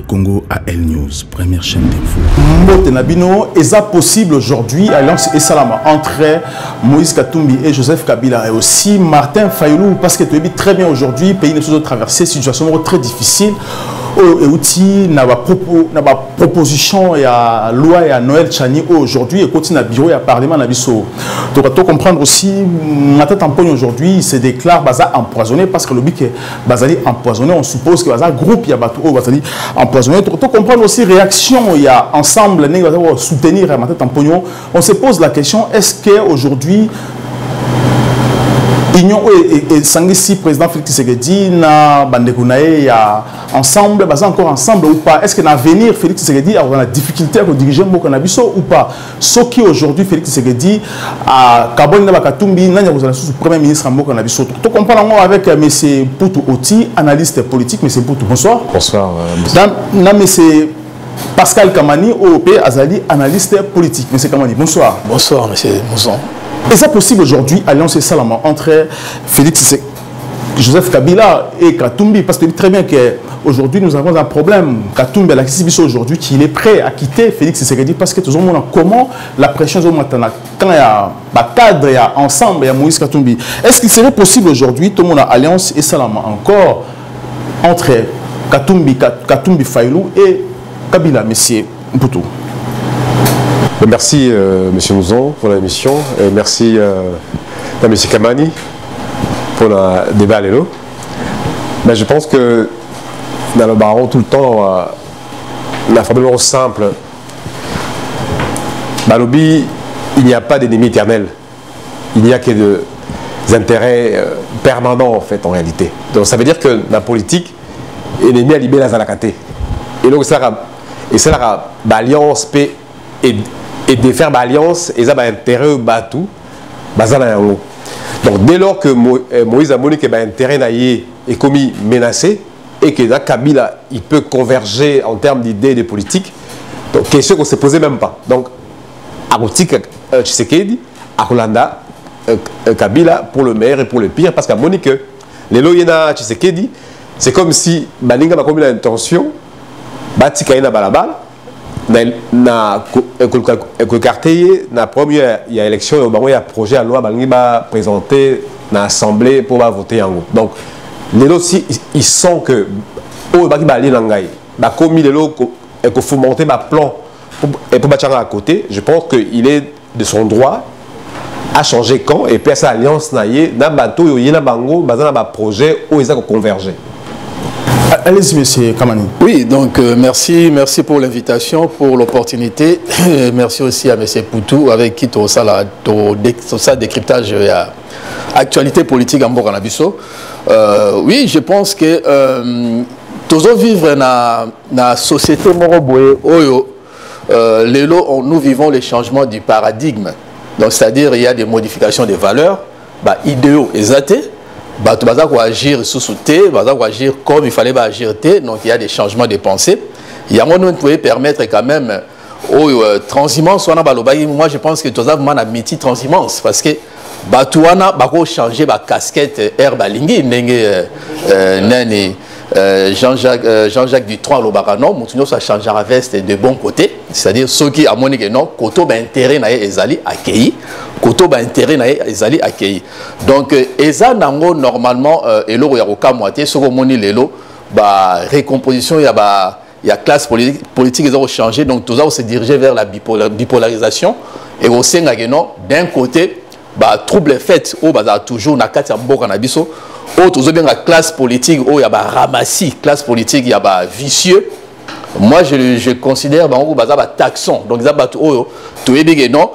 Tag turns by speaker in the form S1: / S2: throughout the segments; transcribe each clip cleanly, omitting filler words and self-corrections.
S1: Congo à L News, première chaîne d'info. Mbotenabino, est-ce possible aujourd'hui, Alliance et Salama, entre Moïse Katumbi et Joseph Kabila et aussi Martin Fayulu, parce que tu es très bien aujourd'hui, le pays ne traverser une situation très difficile. Et aussi, il y a une proposition, il y a une loi, il y a Noël Chani aujourd'hui, et continue à bureau, il y a parlement, il y a donc, tu comprendre aussi, Matin Tampogne aujourd'hui, il se déclare empoisonné parce que le but est empoisonné, on suppose que le groupe, il y a empoisonné. Tu comprendre aussi, réaction, il y a ensemble, soutenir Matin Tampogne. On se pose la question, est-ce qu'aujourd'hui, Union et Sangisi, président Félix Tshisekedi, na Bandekounae, ensemble, encore ensemble ou pas? Est-ce que dans l'avenir, Félix Tshisekedi a la difficulté à diriger Mokanabiso ou pas? Ce qui aujourd'hui, Félix Tshisekedi, à Kabon Nabakatumbi, n'a pas le premier ministre Mokanabiso. Tu comprends avec M. Poutou Oti, analyste politique. M. Poutou, bonsoir.
S2: Bonsoir.
S1: M. Pascal Kamani, OOP, Azali, analyste politique. M. Kamani, bonsoir.
S3: Bonsoir, M. Mouzon.
S1: Est-ce possible aujourd'hui, Alliance et Salama, entre Félix Joseph Kabila et Katumbi? Parce que très bien qu'aujourd'hui, nous avons un problème. Katumbi, aujourd'hui, qu'il est prêt à quitter Félix Tshisekedi parce que tout le monde a comment la pression est maintenant. Quand il y a un cadre, il y a ensemble, il y a Moïse Katumbi. Est-ce qu'il serait possible aujourd'hui, tout le monde a Alliance et Salama encore entre Katumbi Fayulu et Kabila, monsieur Mpoutou?
S2: Merci M. Mouzon pour l'émission et merci à M. Kamani pour le débat à l'élo. Mais je pense que dans le baron tout le temps, la formule simple, Balobi, il n'y a pas d'ennemi éternel. Il n'y a que des intérêts permanents en fait en réalité. Donc ça veut dire que la politique, l'ennemi a libéré la Zalakate. Et donc ça a l'alliance et de faire l'alliance, et ça va intérêt batou, donc dès lors que Moïse a montré que l'intérêt est commis menacé et que Kabila il peut converger en termes d'idées et de politique, donc question qu'on ne se posait même pas. Donc à Tshisekedi, à Kolanda, Kabila pour le meilleur et pour le pire, parce qu'à Monique, les loyena Tshisekedi, c'est comme si Baninga a commis l'intention, Batika na balabal. Na quartier na première il y a élection il y a projet à loi qui va présenter dans l'assemblée pour voter en groupe. Donc les autres ils sont que au baki ba linangai ba commis les autres et qu'il faut monter ma plan pour battre à côté. Je pense qu'il est de son droit à changer camp et puis à sa alliance naie na bateau il y a bango bazana ba projet où ils ont convergé.
S1: Allez-y, monsieur Kamani.
S3: Oui, donc merci pour l'invitation, pour l'opportunité. Merci aussi à monsieur Poutou, avec qui tout ça décryptage et actualité politique en Bokanabiso. Oui, je pense que tous vivre dans la société moroboé, nous vivons les changements du paradigme. Donc, c'est-à-dire il y a des modifications des valeurs, idéaux et athées. Tu vas agir sous thé, tu vas agir comme il fallait agir thé, donc il y a des changements de pensée. Il y a un moment où pouvez permettre quand même aux transhumance. Moi je pense que tu as vraiment un métier transhumance parce que tu vas changer la casquette herbe lingui, Jean-Jacques Dutronc Lobarano, Moutinho ça changera la veste de bon côté, c'est-à-dire ceux qui à mon avis non, koto ba intérêt na ezali accueilli, koto ba intérêt na ezali accueilli. Donc eza nango normalement eloko ya koka moitié soko moni lelo ba récomposition il y a classe politique ils ont changé donc tout ça se diriger vers la bipolarisation et au sein d'un côté trouble fait au toujours na kati ya mboka na biso. Autres bien la classe politique, il y a ramassis, classe politique, il y a vicieux. Moi, je considère que c'est un taxon. Donc, tu es bien non,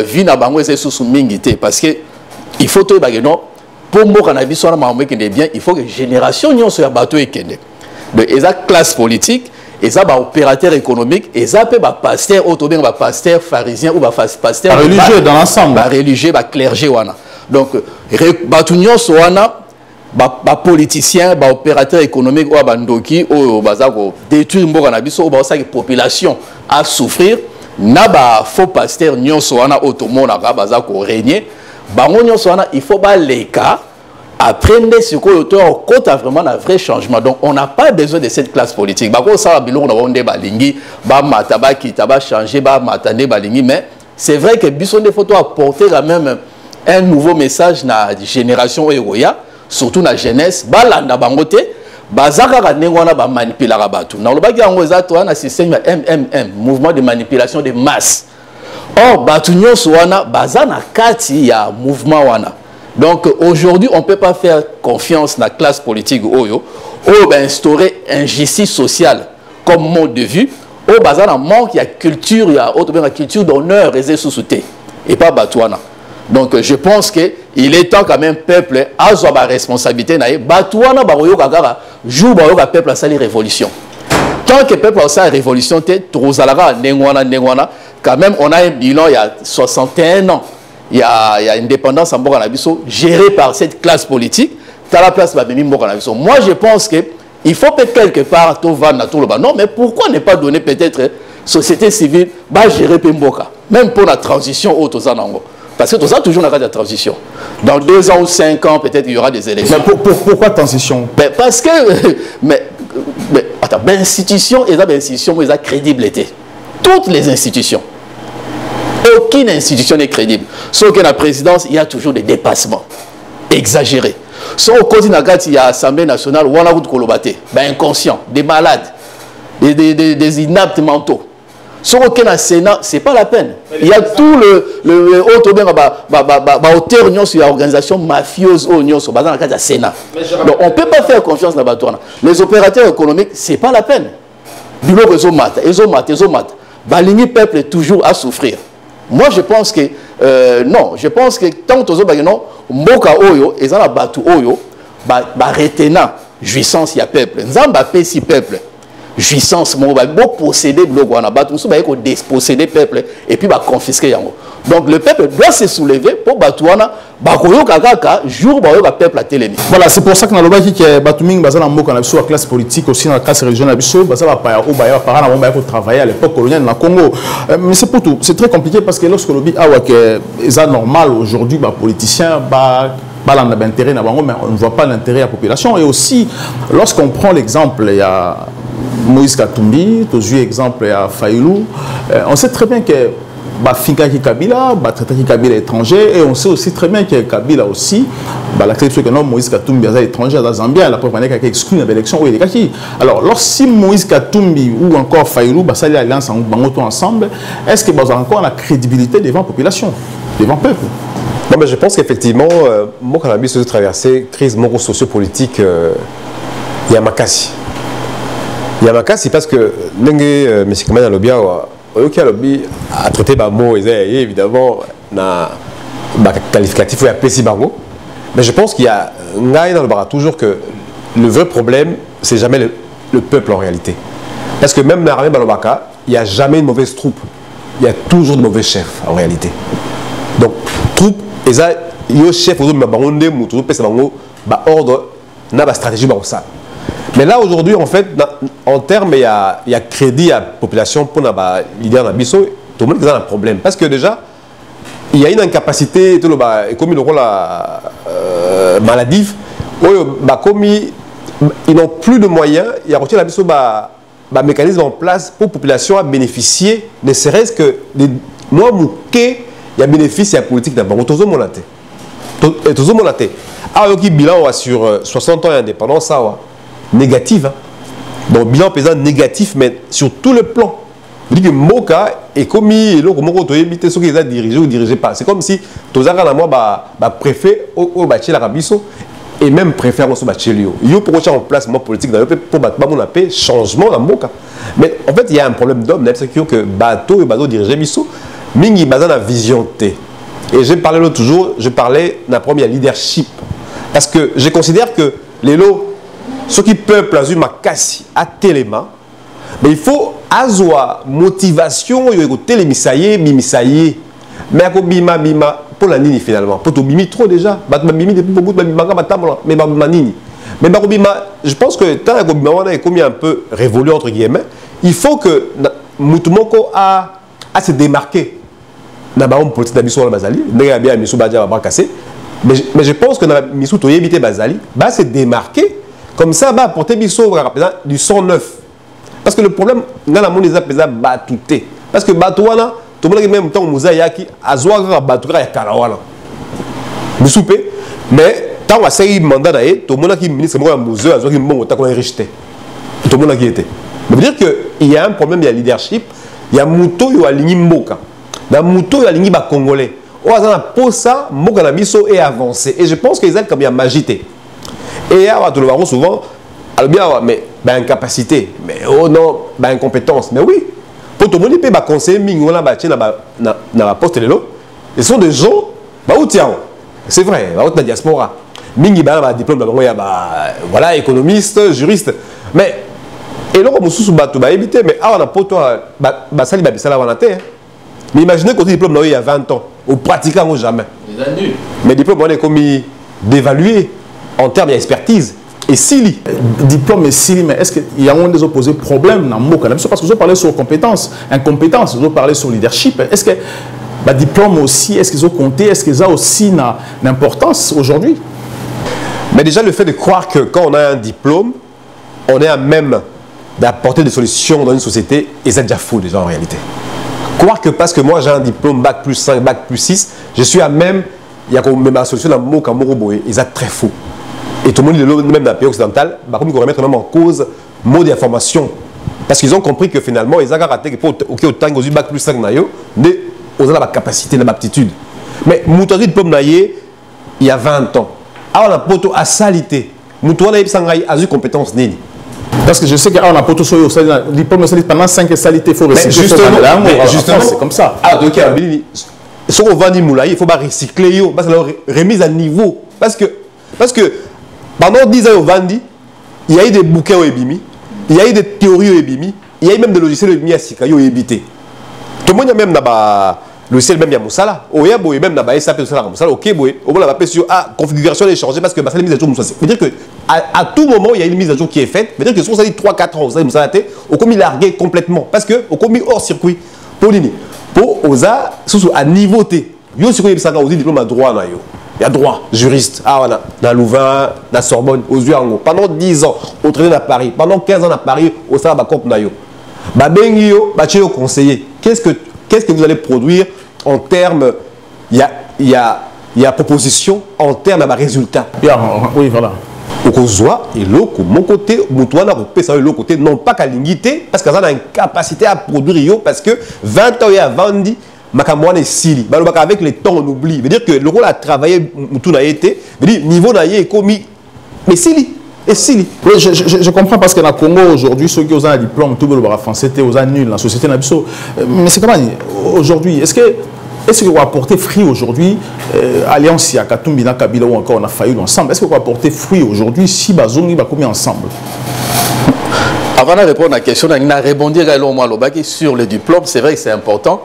S3: vie na bango c'est sous mingité parce que il faut que non pour moi cannabis soit bien, il faut que génération n'y soit bateau et kende. Donc, il y a classe politique, il y a opérateur économique, il y a pasteur, auto bien pasteur pharisien ou pasteur
S1: religieux dans l'ensemble,
S3: religieux, clergé wana. Donc, bateau n'y soit politicien, opérateur économique ou bandoki ou détruire mboka na biso ou la population à souffrir na faux pasteur nyonso wana automona ka baza ko régner bango nyonso wana il faut les cas apprenez ce que l'auteur compte vraiment un vrai changement. Donc on n'a pas besoin de cette classe politique. Bah, ça va bilon on a balingi, bah mataba qui taba changer, bah matane balingi, mais c'est vrai que Bisson des photos apporter quand même un nouveau message na génération Eroya, surtout na jeunesse, bah landa bangote, bah zaka nengwana ba manipuler rabatu. Na le bagi ango za to na système MMM, mouvement de manipulation de masse. Or batu nyonso wana baza na kati ya mouvement wana. Donc aujourd'hui, on ne peut pas faire confiance dans la classe politique Oyo, ou instaurer injustice sociale comme mode de vue, ou bazar manque, il y a culture, il y a autre culture d'honneur et sous-souté, et pas Batouana. Donc je pense qu'il est temps quand même peuple à avoir la responsabilité. Batouana baroyo kagara joue baroyo ka peuple à sa révolution. Tant que peuple a sa révolution, trop alara nengwana quand même on a un bilan il y a 61 ans. Il y a une indépendance en Bokanabiso gérée par cette classe politique. Dans la place de Bokanabiso. Moi, je pense qu'il faut peut-être quelque part tout va tout le bas. Non, mais pourquoi ne pas donner peut-être société civile gérer Pemboka, même pour la transition au Tozanango. Parce que tout ça toujours dans la transition. Dans 2 ans ou 5 ans, peut-être il y aura des élections.
S1: Mais pourquoi transition?
S3: Parce que attends, l'institution et l'institution, ils ont crédibilité. Toutes les institutions. Aucune institution n'est crédible. Sauf que la présidence, il y a toujours des dépassements exagérés. Sauf qu'au il y a l'Assemblée nationale, on a inconscients, des malades, des inaptes mentaux. Sauf que dans le Sénat, ce n'est pas la peine. Il y a tout le autre bien sur l'organisation mafieuse au Sénat. Donc on ne peut pas faire confiance dans la Les opérateurs économiques, ce n'est pas la peine. Ils ont Balini peuple est toujours à souffrir. Moi, je pense que non. Je pense que tant que non, Mboka Oyo, et ça Batu Oyo, retenant jouissance il y a peuple. Nzamba pesi peuple. Jouissance, mon posséder le Gouana, Batu Moussou, déposséder peuple et puis confisquer yango. Donc le peuple doit se soulever pour Batouana, Bakoyo Kaka, jour où le peuple a télémi.
S1: Voilà, c'est pour ça que dans le Baki, Batuming, Bazan Mboka, la classe politique, aussi dans la classe régionale, Bazan va travailler à l'époque coloniale dans le Congo. Mais c'est pour tout. C'est très compliqué parce que lorsque le Biki est normal aujourd'hui, les politiciens, mais on ne voit pas l'intérêt de la population. Et aussi, lorsqu'on prend l'exemple, il y a Moïse Katumbi, tu as exemple à Fayoulou, on sait très bien que Finka Kabila, Kabila étranger, et on sait aussi très bien que Kabila aussi, la question que Moïse Katumbi est étranger à la Zambie, la preuve est qu'il a exclu l'élection. Alors, lorsque Moïse Katumbi ou encore Fayoulou, ça y alliance ensemble, est-ce que vous avez encore la crédibilité devant la population, devant le peuple?
S2: Non, mais je pense qu'effectivement, moi, quand on a vu traverser crise socio-politique, Yamakasi. Yamakasi parce que M. Kamana Lobia a traité par mot, évidemment, na qualificatif ou appelé Bango. Mais je pense qu'il y a dans le bar toujours que le vrai problème, c'est jamais le peuple en réalité. Parce que même dans l'armée Balobaka, il n'y a jamais une mauvaise troupe. Il y a toujours de mauvais chefs en réalité. Donc, troupe, et ça, il y a chef, ordre, n'a stratégie, ça. Mais là, aujourd'hui, en fait, en termes, il y a crédit à la population pour l'idée de Bisso, tout le monde a un problème. Parce que déjà, il y a une incapacité, comme le rôle maladive, comme ils n'ont plus de moyens, il y a un mécanisme en place pour la population à bénéficier, ne serait-ce que des mois mouqués, il y a bénéfice, il y a politique d'abord. Tout le monde a été. Alors, il y a un bilan sur 60 ans d'indépendance, ça négative. Hein. Donc, bilan pesant négatif, mais sur tout le plan. Je dis que Moka est commis, ceux qui ont dirigé ou dirigé pas. C'est comme si tous les gens préfet au bâti la Rabiso et même préfère au bâti Lio. Il y a pour en place moi politique pour battre mon appel changement dans Moka. Mais en fait, il y a un problème d'homme, c'est que bateau et bateau dirigé Biso, mingi bazan la vision T. Et je parlais l'autre jour, je parlais d'un premier leadership. Parce que je considère que les lots, ceux qui peuvent placer ma casse à téléma, mais il faut avoir motivation, il faut télémisailler, bimisailler. Mais à bima bima pour la nini finalement, pour tout bimi trop déjà, bimi depuis beaucoup de bima mais bima nini. Mais bima, je pense que tant que bima on a commis un peu révolu entre guillemets, il faut que Moutoumoko a se démarquer. Na ba on politique d'habitude la bazali, ndenge bien miso badja ba casser. Mais je pense que dans la mission de éviter Bazali, va se démarquer. Comme ça, va apporter du 109. Parce que le problème, dans la monde, ils appellent ça batouté. Parce que batouana, tout le monde même temps, Mouzayaki, Azouaga, batouga, Karawana. Vous soupez. Mais, tant que ça, il mandat d'ailleurs, tout le monde qui ministre, moi, Mouzé, Azouaga, bon, t'as qu'on est rejeté. Tout le monde qui était. Ça veut dire qu'il y a un problème, il y a leadership, il y a Mouto, il y a Lingui Mboka. Dans Mouto, il y a Lingui Congolais. On a pour ça, Mboka Namiso est avancé. Et je pense qu'ils ont comme il y a magité. Et il y a tout le monde souvent, alors bien, mais incapacité, mais oh non, incompétence. Mais oui, pour tout le monde, il peut conseiller Mingo dans la poste de l'eau. Ce sont des gens, c'est vrai, dans la diaspora. Mingi a un diplôme, voilà, économiste, juriste. Mais, et là, on va éviter, mais on a pour toi, ça mais imaginez qu'on a un diplôme il y a 20 ans, au pratiquant jamais. Mais le diplôme, on est commis d'évaluer en termes d'expertise. Et Sili.
S1: Diplôme et Sili, mais est-ce qu'il y a un des opposés problèmes dans le mot? Parce que vous parlez sur compétences, incompétence, vous parlez sur leadership. Est-ce que le diplôme aussi, est-ce qu'ils ont compté, est-ce qu'ils ont aussi une importance aujourd'hui?
S2: Mais déjà, le fait de croire que quand on a un diplôme, on est à même d'apporter des solutions dans une société, et c'est déjà faux déjà en réalité. Croire que parce que moi j'ai un diplôme bac plus 5, bac plus 6, je suis à même, il y a comme ma solution dans le mot Kamoroboé, et c'est très faux. Et tout le monde, même dans le pays occidental, comme ils vont remettre même en cause le mot d'information. Parce qu'ils ont compris que finalement, ils ont raté que pour autant que bac plus 5, mais ils ont la capacité, la aptitude. Mais Moutouari diplôme il y a 20 ans. Alors on a poto à salité. Moutouari a eu compétence nini.
S1: Parce que je sais qu'on a poto sur le diplôme pendant 5 salités, il faut recycler.
S2: Justement,
S1: c'est comme ça.
S2: Ah, donc, si on vend des moulailles, il faut recycler, parce que la remise à niveau. Parce que pendant 10 ans au Vandi, il y a eu des bouquins au Ebimi, il y a eu des théories au Ebimi, il y a eu même des logiciels au Ebimi à Sikayo au Ebité. Tout le monde a même le logiciel même Moussala, au Yabo et même dans le SAP Moussala, ok, on va la sur configuration est changée parce que la mise à jour Moussala. C'est-à-dire qu'à tout moment, il y a une mise à jour qui est faite. C'est-à-dire que si on s'est dit 3-4 ans, Moussala, on a mis largué complètement parce qu'on a mis hors circuit. Pour l'ini. Pour Oza, à niveau T, il y a un diplôme à droit. Il y a droit, juriste, dans Louvain, dans Sorbonne, aux Uango. Pendant 10 ans, au traîné à Paris. Pendant 15 ans à Paris, au Sarabakop Nayo. Babengio, Bacheo conseiller. Qu'est-ce que vous allez produire en termes, il y a proposition en termes de résultats.
S1: Oui, voilà.
S2: Au Kozoa, et l'autre, mon côté, Moutouana, l'autre côté, non pas qu'à l'ingité, parce qu'ils ont une capacité à produire, parce que 20 ans il y a vendu. Makamouane Sili. Avec le temps, on oublie. Veut dire que le rôle à travailler, tout n'a été. Veut dire niveau n'a été commis. Mais Sili. Et Sili.
S1: Oui, je comprends parce que dans le Congo aujourd'hui, ceux qui ont un diplôme, tout le monde français, c'était aux nuls. La société n'a pas. Mais c'est comment aujourd'hui? Est-ce qu'on va apporter fruit aujourd'hui? Alliance Yakatumbi, Kabila ou encore on a failli ensemble. Est-ce qu'on va apporter fruit aujourd'hui si Bazongi va commis ensemble?
S3: Avant de répondre à la question, on a répondu sur le diplôme. C'est vrai que c'est important.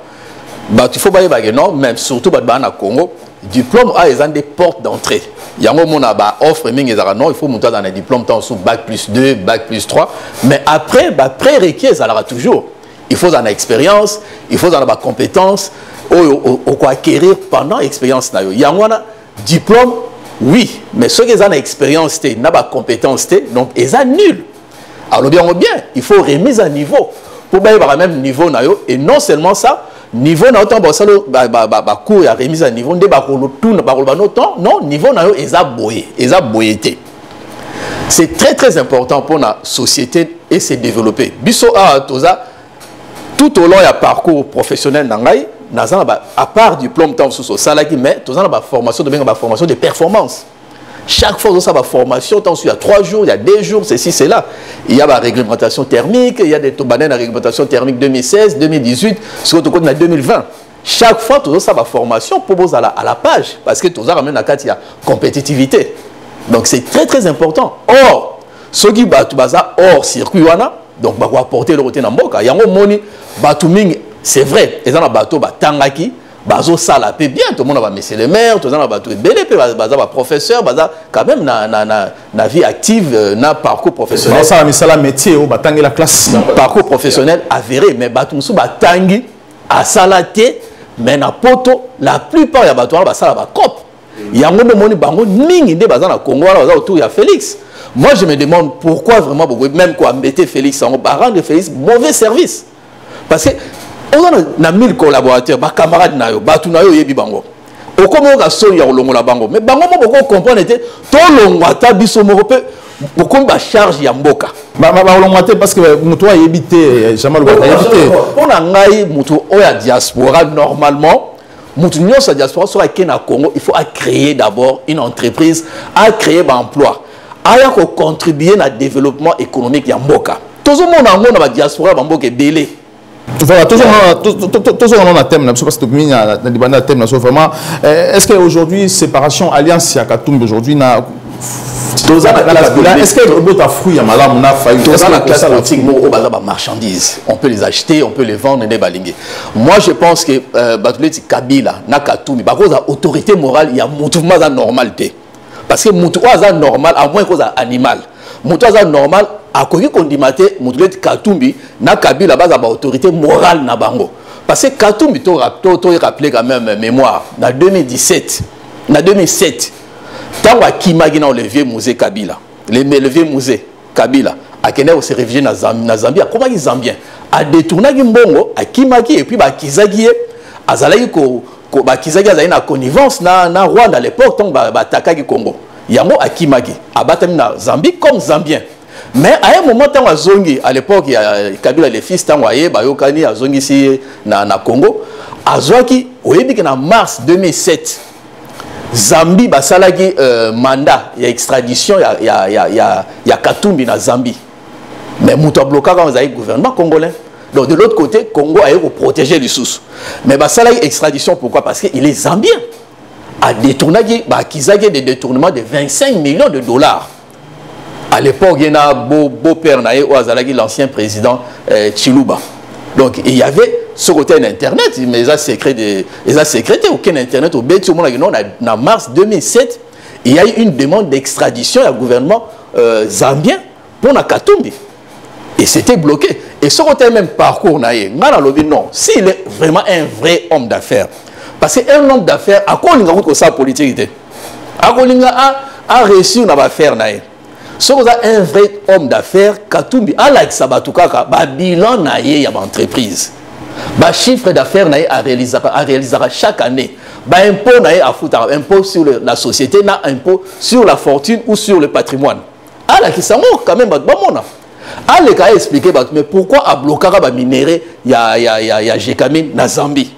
S3: Il faut pas non, même surtout dans le Congo, diplôme a des portes d'entrée. Il y a un moment où offre non, il faut monter dans un diplôme sous bac plus 2, bac plus 3. Mais après, prérequis, ça aura toujours. Il faut en expérience, il faut en compétence, ou acquérir pendant l'expérience. Il y a un diplôme, oui, mais ceux qui ont expérience, n'ont pas compétence, donc ils sont nuls. Alors bien, il faut remise à niveau. Pour avoir le même niveau, et non seulement ça, niveau na autant cours ya remise à niveau nde ba non niveau na yo eza boyété. C'est très important pour la société et se développer. Biso a toza tout au long ya parcours professionnel nangai à part diplôme tant sous salaki mais toza na formation de performance. Chaque fois, ça va formation, il y a 3 jours, il y a 2 jours, ceci, c'est là. Il y a la réglementation thermique, il y a des tobanais la réglementation thermique 2016, 2018, ce qu'on a 2020. Chaque fois, tout ça va formation pour à la page, parce que tout ça ramène à la compétitivité. Donc c'est très important. Or, ceux qui battent hors circuit, donc va apporter le roté dans Mboka. Il y a un moni, c'est vrai, ils ont un bateau, tangaki. Bazo ça la paix bien, tout le monde va monsieur le maire, tout le monde va tout belé, va professeur, quand même na vie active, na parcours professionnel.
S1: Ça a la métier, au batangi la classe.
S3: Parcours professionnel avéré, mais batumsu batangi à salaté, mais na poto, la plupart ya bateau ça va cop. Il y a un moment où mingi de bazana Congo autour il y a Félix. Moi je me demande pourquoi vraiment même quoi embêter Félix en rendre Félix mauvais service. Parce que on a 1000 collaborateurs, ba camarades na yo, ba tu na yo yebi bango. Au comment on a sonné au longo la bango. Mais bango mo beaucoup comprendre était to longo ata biso mo pe beaucoup ba charge ya mboka.
S1: Ba longo ata parce que muto a évité jamais le éviter.
S3: On a ngai muto o ya diaspora normalement. Muto nyonso diaspora so ake na Congo, il faut créer d'abord une entreprise, à créer un emploi, à contribuer à développement économique ya mboka. Tout le monde a la diaspora ba mboka belé.
S1: Voilà, toujours on a thème, parce que tu as un thème, vraiment. Est-ce qu'aujourd'hui, séparation, alliance, Katumbi, aujourd'hui, est-ce que le fruit, on a failli.
S3: Dans la classe politique, marchandises. On peut les acheter, on peut les vendre, moi, je pense que Kabila, Nakatumbi, par cause de l'autorité morale, il y a un mouvement de normalité. Parce que le mouvement normal, à moins que c'est animal. Le mouvement normal, à quoi qu'on dit Katumbi, na Kabila base à autorité morale na bango. Parce que Katumbi to rappelé quand même mémoire en 2017, en 2007, tant que Kimagi na levé musée Kabila, le vieux musée Kabila, a Kenya se réfugié na Zambie, a comment Zambien, a détourné Gimbongo, a Kimagi et puis ba Kizagi, a Zalaï ko ba Kizagi a na connivence na Rwanda à l'époque tant ba Takagi Congo. Yango a Kimagi, a batami na Zambie comme Zambien. Mais à un moment, à l'époque, il y a Kabila les fils, Bayokani, Azongi ici, na Congo, Azwaki, en mars 2007, Zambie, Basalagi, mandat, il y a extradition, il y a Katumbi na Zambie. Mais Mouta bloqué quand vous avez le gouvernement congolais. Donc de l'autre côté, Congo a eu pour protéger les sous. Mais Basalagi, extradition, pourquoi? Parce qu'il est Zambien. A détourné, Kizagi des détournements de 25 millions de dollars. À l'époque, il y a un beau-père, l'ancien président Chiluba. Donc, il y avait ce côté Internet, mais ils ont sécrété aucun Internet. Au en mars 2007, il y a eu une demande d'extradition au gouvernement zambien pour Nakatumbi. Et c'était bloqué. Et ce côté même parcours, non, s'il est vraiment un vrai homme d'affaires, parce qu'un homme d'affaires, à quoi on a sa politique? À quoi on a réussi à faire? Si vous avez un vrai homme d'affaires, Katumbi, Alaïk Sabatukaka, bilan naïe y a entreprise. Chiffre d'affaires naïe à réaliser chaque année. Impôt naïe à foutre, impôt sur la société, impôt sur la fortune ou sur le patrimoine. Alaïk Sabatukaka, quand même, Alaïk a expliqué, mais pourquoi à bloquer les minéraux, il y a Gékamine na Zambie?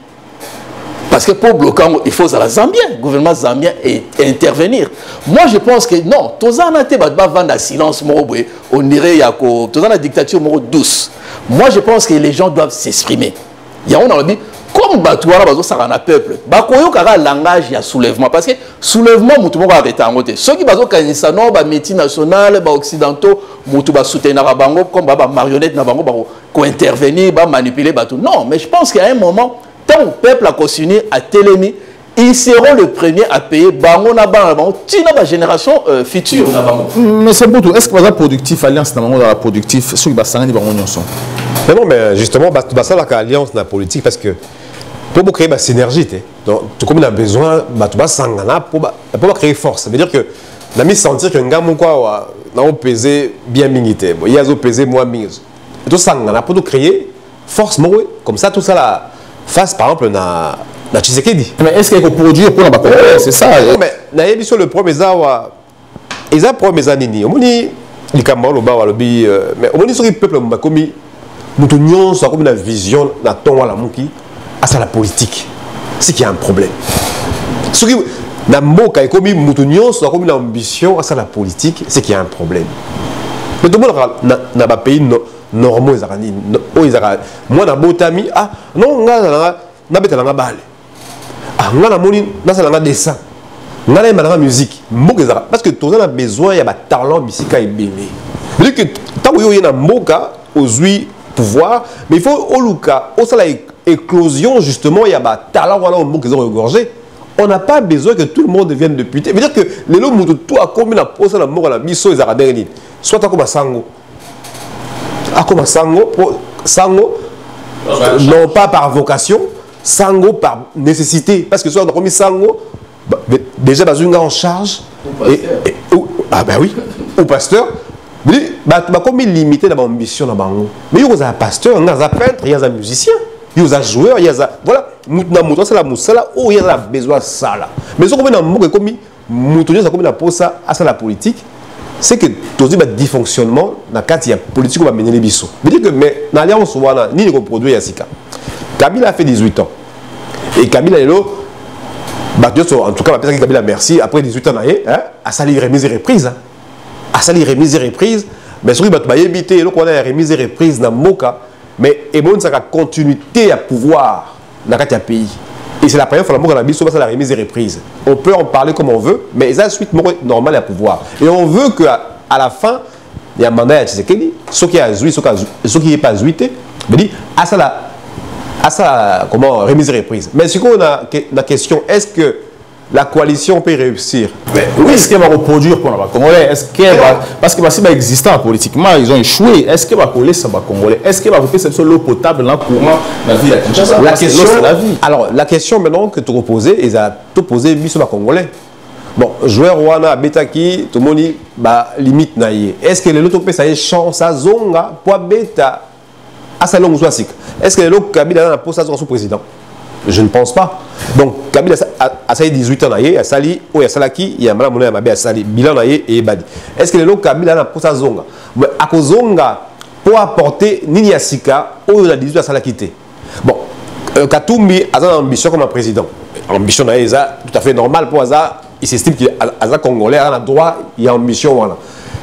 S3: Parce que pour bloquer, il faut que le gouvernement zambien intervenir. Moi, je pense que non. Tous en été vendre silence, on dirait qu'il y a une dictature douce. Moi, je pense que les gens doivent s'exprimer. Il y a un dit, comme Batouara, un peuple, Bakoyo kara langage, il y a soulèvement. Parce que soulèvement, tout le monde va arrêter en côté. Ceux qui sont kanisano, métier national, occidentaux, mutu ba soutenir bango comme marionnette na bango, ko intervenir, manipuler tout. Non, mais je pense qu'à un moment, tant le peuple a continué à télémi, ils seront les premiers à payer bango na bango, la génération future.
S1: Mais c'est pour tout. Est-ce que vous avez productif alliance dans la productif ceux qui va s'en aller bango nyonso?
S2: Mais non, mais justement, ça la alliance dans la politique parce que pour créer une synergie, donc tout comme on a besoin, pour créer force. Ça veut dire que on a mis sentir que nga quoi on peser bien minité, il y a peser moins mingi. Et tout ça pour créer force comme ça tout ça là face par exemple na Tshisekedi.
S1: Mais est-ce qu'il faut produire pour la c'est ça?
S2: Mais na émission le premier zawa eza premier nini omoni likambo lo ba walobi mais omoni sur le peuple makomi mutu nyonso comme une vision na ton wala muki à la politique. C'est qu'il y a un problème. Ce qui na mboka ekomi mutu nyonso comme une ambition à la politique, c'est qu'il y a un problème. Mais tout le monde na ba pays normaux ezarani o ezara moi na botami ah non na beta na bale ah nga na moni na sala na dessin nga na ma musique mboka ezara parce que tout ça a besoin il y a ba talent bisika ebele. Mais que tant que yo na mboka ozui pouvoir mais il faut oluka au sala éclosion justement il y a ba talent voilà au mboka ezara regorger. On n'a pas besoin que tout le monde devienne député. Mais dire que les lots mutu tout a commis la pose la mort la biso ezara dernier soit comme sango comme sango, non pas par vocation, sango par nécessité. Parce que soit on a commis sango, déjà bazunga en charge ah ben oui au pasteur comme il limité dans ambition na bango mais il y a un pasteur il y a un peintre il y a un musicien il y a un joueur il y a voilà mutna muto c'est la musala oh il y a besoin ça là mais ce qu'on a moko comme muto ça comme la posa à ça la politique c'est que tous les dysfonctionnements dans il y a politique va mener les bisous veut dire que mais dans l'alliance wana ni reproduire Yassika Kabila a fait 18 ans et Kabila est là en tout cas Kabila merci après 18 ans a sali remise et reprise a sali remise et reprise mais sur il va éviter le qu'on a remise et reprise dans Moka mais et bon ça a continuité à pouvoir dans le pays et c'est la première fois que la biso ça la remise et reprise on peut en parler comme on veut mais ça suite normal à pouvoir et on veut que à la fin il y a un mandat à Tshisekedi ceux qui a joué ceux qui n'est pas joué mais dit à ça comment remise et reprise mais ce qu'on a la question est-ce que la coalition peut réussir
S1: oui est-ce qu'elle va reproduire pour les Congolais est-ce qu'elle va parce que c'est pas existant politiquement ils ont échoué est-ce qu'elle va coller ça va Congolais est-ce qu'elle va faire cette l'eau potable dans courant la vie à Kinshasa
S2: la question la vie alors la question maintenant que tu reposes ils a tout posé biso Congolais bon joueur wana betaki tout le monde bah limite naie est-ce que les autres peut ça chance à zonga pour beta à salon Zouasik est-ce que le Kabila a posé sous président je ne pense pas donc Kabila a sali 18 ans naie a sali ou a salaki il y a malamu na mabe a sali bilan naie et badi est-ce que le Kabila a posé zonga mais à kozonga pour apporter nini ya sika ou la 18 a salakité bon Katumbi a une ambition comme un président ambition naie tout à fait normal pour ça il s'estime qu'il a congolais a droit il y a ambition voilà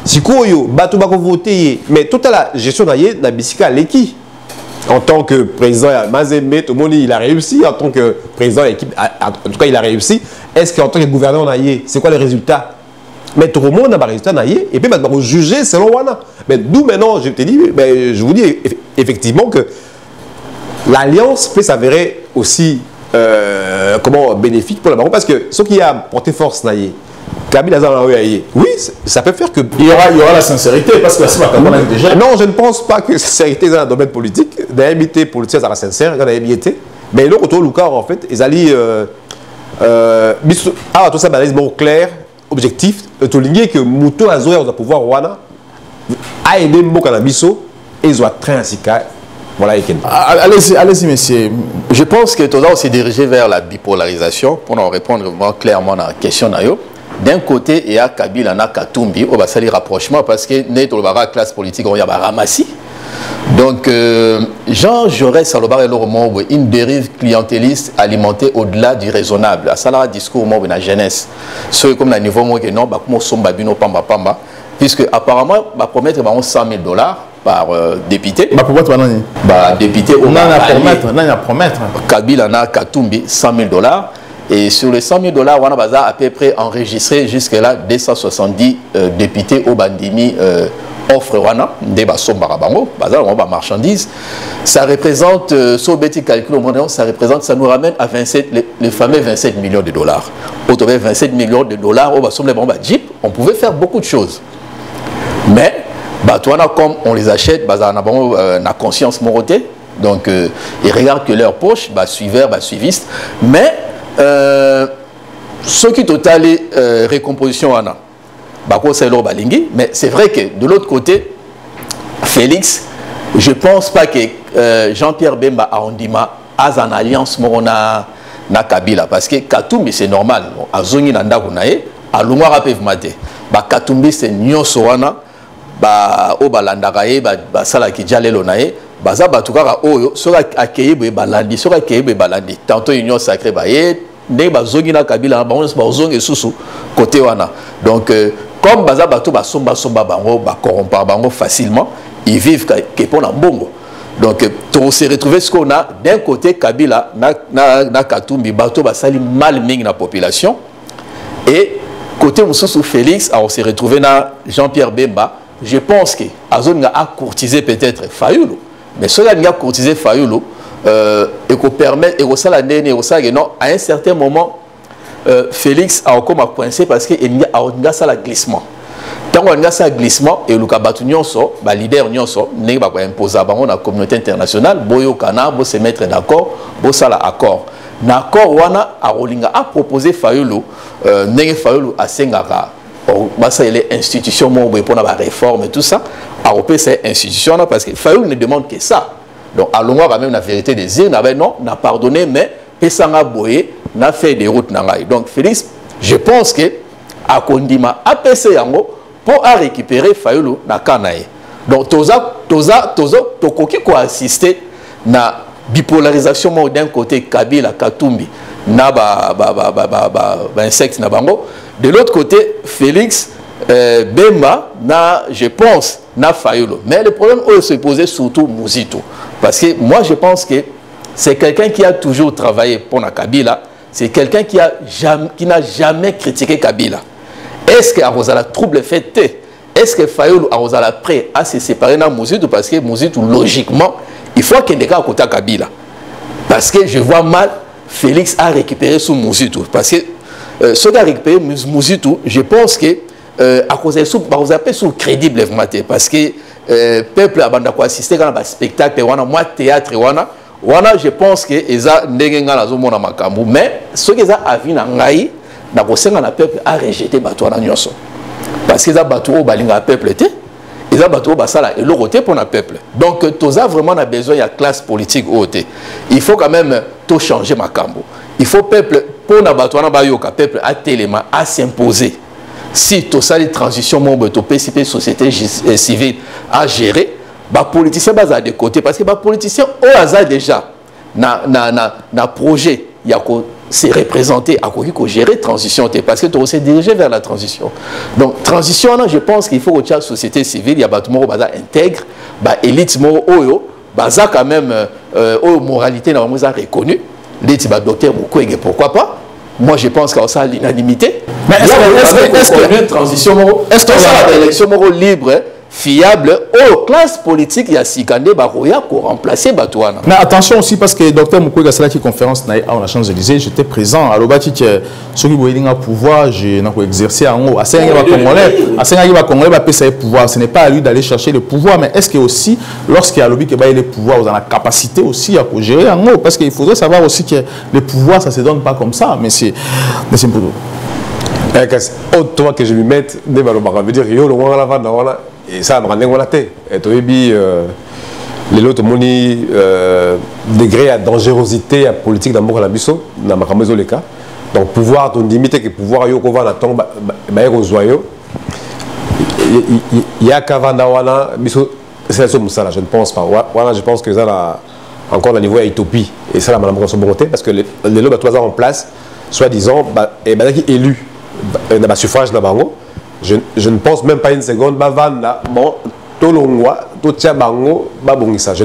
S2: sikoyo bato bako voter mais toute la gestion naie na bisika leki en tant que président Mazembe, tout le monde il a réussi en tant que président d'équipe, en tout cas il a réussi. Est-ce qu'en tant que gouverneur c'est quoi les résultats? Mais tout le monde n'a pas résultat et puis on juger selon Wana. Mais d'où maintenant je te dis, je vous dis effectivement que l'alliance peut s'avérer aussi comment bénéfique pour la Baron parce que ce qui a porté force naïe. Oui, ça peut faire que...
S1: Il y aura la sincérité, parce que c'est pas comme on a déjà...
S2: Non, je ne pense pas que la sincérité est dans le domaine politique. D'habiter politique, ça sera sincère, quand d'habiter. Mais l'autre, autour Lucas, en fait, ils allaient... tout ça, c'est bon, clair, objectif. Tu lié que Mouton a joué, on va pouvoir, Wana, a aidé Mboka Nabiso, et ils ont train ainsi qu'à... Voilà,
S1: allez-y, messieurs.
S3: Je pense que tout ça, on s'est dirigé vers la bipolarisation, pour en répondre vraiment clairement à la question. D'un côté, il y a Kabila na Katumbi, on va saluer rapprochement parce que la classe politique, on y a Ramassi. Donc, Jean Jaurès, une dérive clientéliste alimentée au-delà du raisonnable. Ça, là, discours de la jeunesse. Ce comme le niveau, non, comme Sombabino Pamba Pamba, puisque apparemment, va promettre $100 000 par député. Député,
S1: on a promettre.
S3: Kabila na Katumbi, $100 000. Et sur les $100 000, on a à peu près enregistré jusque-là 270 députés au Bandimi offre wana débat sombara bango bazar on va marchandises ça représente ça nous ramène à 27 les fameux 27 millions de dollars autour de 27 millions de dollars on va sommer bon Jeep on pouvait faire beaucoup de choses mais batouana comme on les achète bazar na bon na conscience morotée donc ils regardent que leur poche suivistes mais ce qui total récomposition wana mais c'est vrai que de l'autre côté, Félix, je ne pense pas que Jean-Pierre Bemba Arondima a une alliance na Kabila. Parce que Katumbi, c'est normal. Azongi nanda kunae, alungwa pev mate. Katumbi, c'est Nyosowana, Obalandarae, Sala Kijalelo nae, Baza Batukara Oyo, Sora Akeibe Balandi, Sora Akeibe Balandi. Tantôt Union Sacrée Baye, Neba Zongi na Kabila, Zongi Susu, côté Wana. Donc, comme Baza Bato Basomba Bango, corrompre Bango facilement, ils vivent que pour Nambongo. Donc, on s'est retrouvé ce qu'on a d'un côté Kabila, na Katumbi, Bato Basali mal ming la population. Et côté Moussou Félix, on s'est retrouvé na Jean-Pierre Bemba. Je pense que Azon a courtisé peut-être Fayoulou. Mais cela n'a courtisé Fayoulou, et qu'on permet, et qu'on s'en a à un certain moment, Félix a encore coincé parce qu'il y a ça la glissement. Tant qu'on a ça glissement et le Kabatu Nyonso, leader Nyonso, n'est pas imposé à la communauté internationale, boyo kana, bo se mettre d'accord, bo ça l'accord. D'accord, wana Arolinga a proposé Fayulu, Nenge Fayulu à Sengara, ça il est institution pour la réforme et tout ça. Aropé c'est institution parce que Fayulu ne demande que ça. Donc à Longwa quand même la vérité des îles, non, n'a pardonné mais Pesanga Boye n'a fait des routes nangai. Donc Félix, je pense que à Kondima a PC yango pour récupérer Fayulu na Kanae. Donc toza tokoki ko assister na bipolarisation d'un côté Kabila Katumbi na insecte na bango, de l'autre côté Félix Bemba na je pense na Fayulu. Mais le problème se posait surtout Muzito parce que moi je pense que c'est quelqu'un qui a toujours travaillé pour la Kabila, c'est quelqu'un qui n'a jamais critiqué Kabila. Est-ce que Arosala trouble fait? Est-ce que Fayulu Arosala prêt à se séparer de Muzito parce que Muzito logiquement il faut qu'il y ait un côté Kabila. Parce que je vois mal Félix a récupéré sous Muzito. Parce que ce qui a récupéré Muzito, je pense que à cause de ça, vous appelez sous crédible parce que le peuple a assisté à un spectacle, moi théâtre, je pense que ils ont ndengenga na zomona makambu, mais ce qu'ils ont avis na ngai na kosenga na peuple a rejeté batwana nyonso. Parce qu'ils ont battu au balinga peuple était. Ils ont battu basala et le côté pour le peuple. Donc, tous a vraiment besoin de la classe politique haute. Il faut quand même tout changer Makambo. Il faut peuple pour na batouana bayoka peuple à téléma à s'imposer. Si tout ça les transitions mon to PCP société civile à gérer, bah politiciens bas de côté parce que bah politiciens au hasard déjà na projet il y a c'est représenté à quoi qu'il gérer transition parce que tu s'est dirigé vers la transition. Donc transition je pense qu'il faut que la société civile il y a bâtiment baza intègre bah élite mo oyo baza quand même moralité normalement ça reconnu l'élite bah docteur Mukwege pourquoi pas. Moi je pense qu'à ça l'unanimité. Mais est-ce que transition est-ce que ça l'élection libre fiable aux classes politiques il y a Sikandé Baroya pour remplacer Batouana.
S1: Mais attention aussi parce que docteur Mukwege a qui conférence à la Champs-Élysées, j'étais présent à l'Obati que ceux qui voulaient un pouvoir, j'ai exercé en haut. À Sénégal Congolais va payer pouvoir. Ce n'est pas à lui d'aller chercher le pouvoir, mais est-ce que aussi lorsqu'il y a lobby qui a le pouvoir, vous avez la capacité aussi à gérer en haut parce qu'il faudrait savoir aussi que le pouvoir ça se donne pas comme ça, mais c'est pour nous.
S2: Toi que je lui mette des ballons, veut dire yo le roi la vente et ça me rendait la tête. Et tu as les autres moni degré à dangerosité à politique dans le biso dans ma maison les cas. Donc pouvoir ton limiter que pouvoir yo va la tombe ba rozoyo. Il y a kavanda wana biso c'est ça je ne pense pas. Voilà je pense que ça là encore au niveau à utopie et ça la madame bonté parce que les lots trois ans en place soi-disant et qui élu dans le suffrage de bango. Je ne pense même pas une seconde, bon, je ne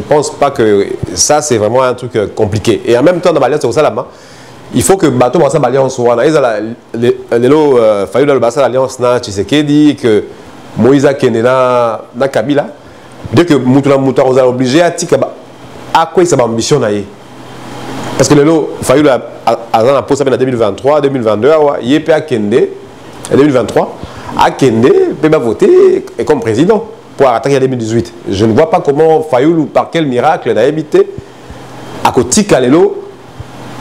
S2: pense pas que ça c'est vraiment un truc compliqué. Et en même temps, dans l'alliance, il faut que bateau dans l'alliance soit l'alliance na Tshisekedi que Moïse Kenena na Kabila dès que Moutoula Moutoura obligé à quoi ça ambition parce que le lot Fayulu a posé en 2023 2022 il est à Kende en 2023 à Kende peut voter comme président pour attaquer en 2018. Je ne vois pas comment Fayulu par quel miracle n'a habité à côté Kalelo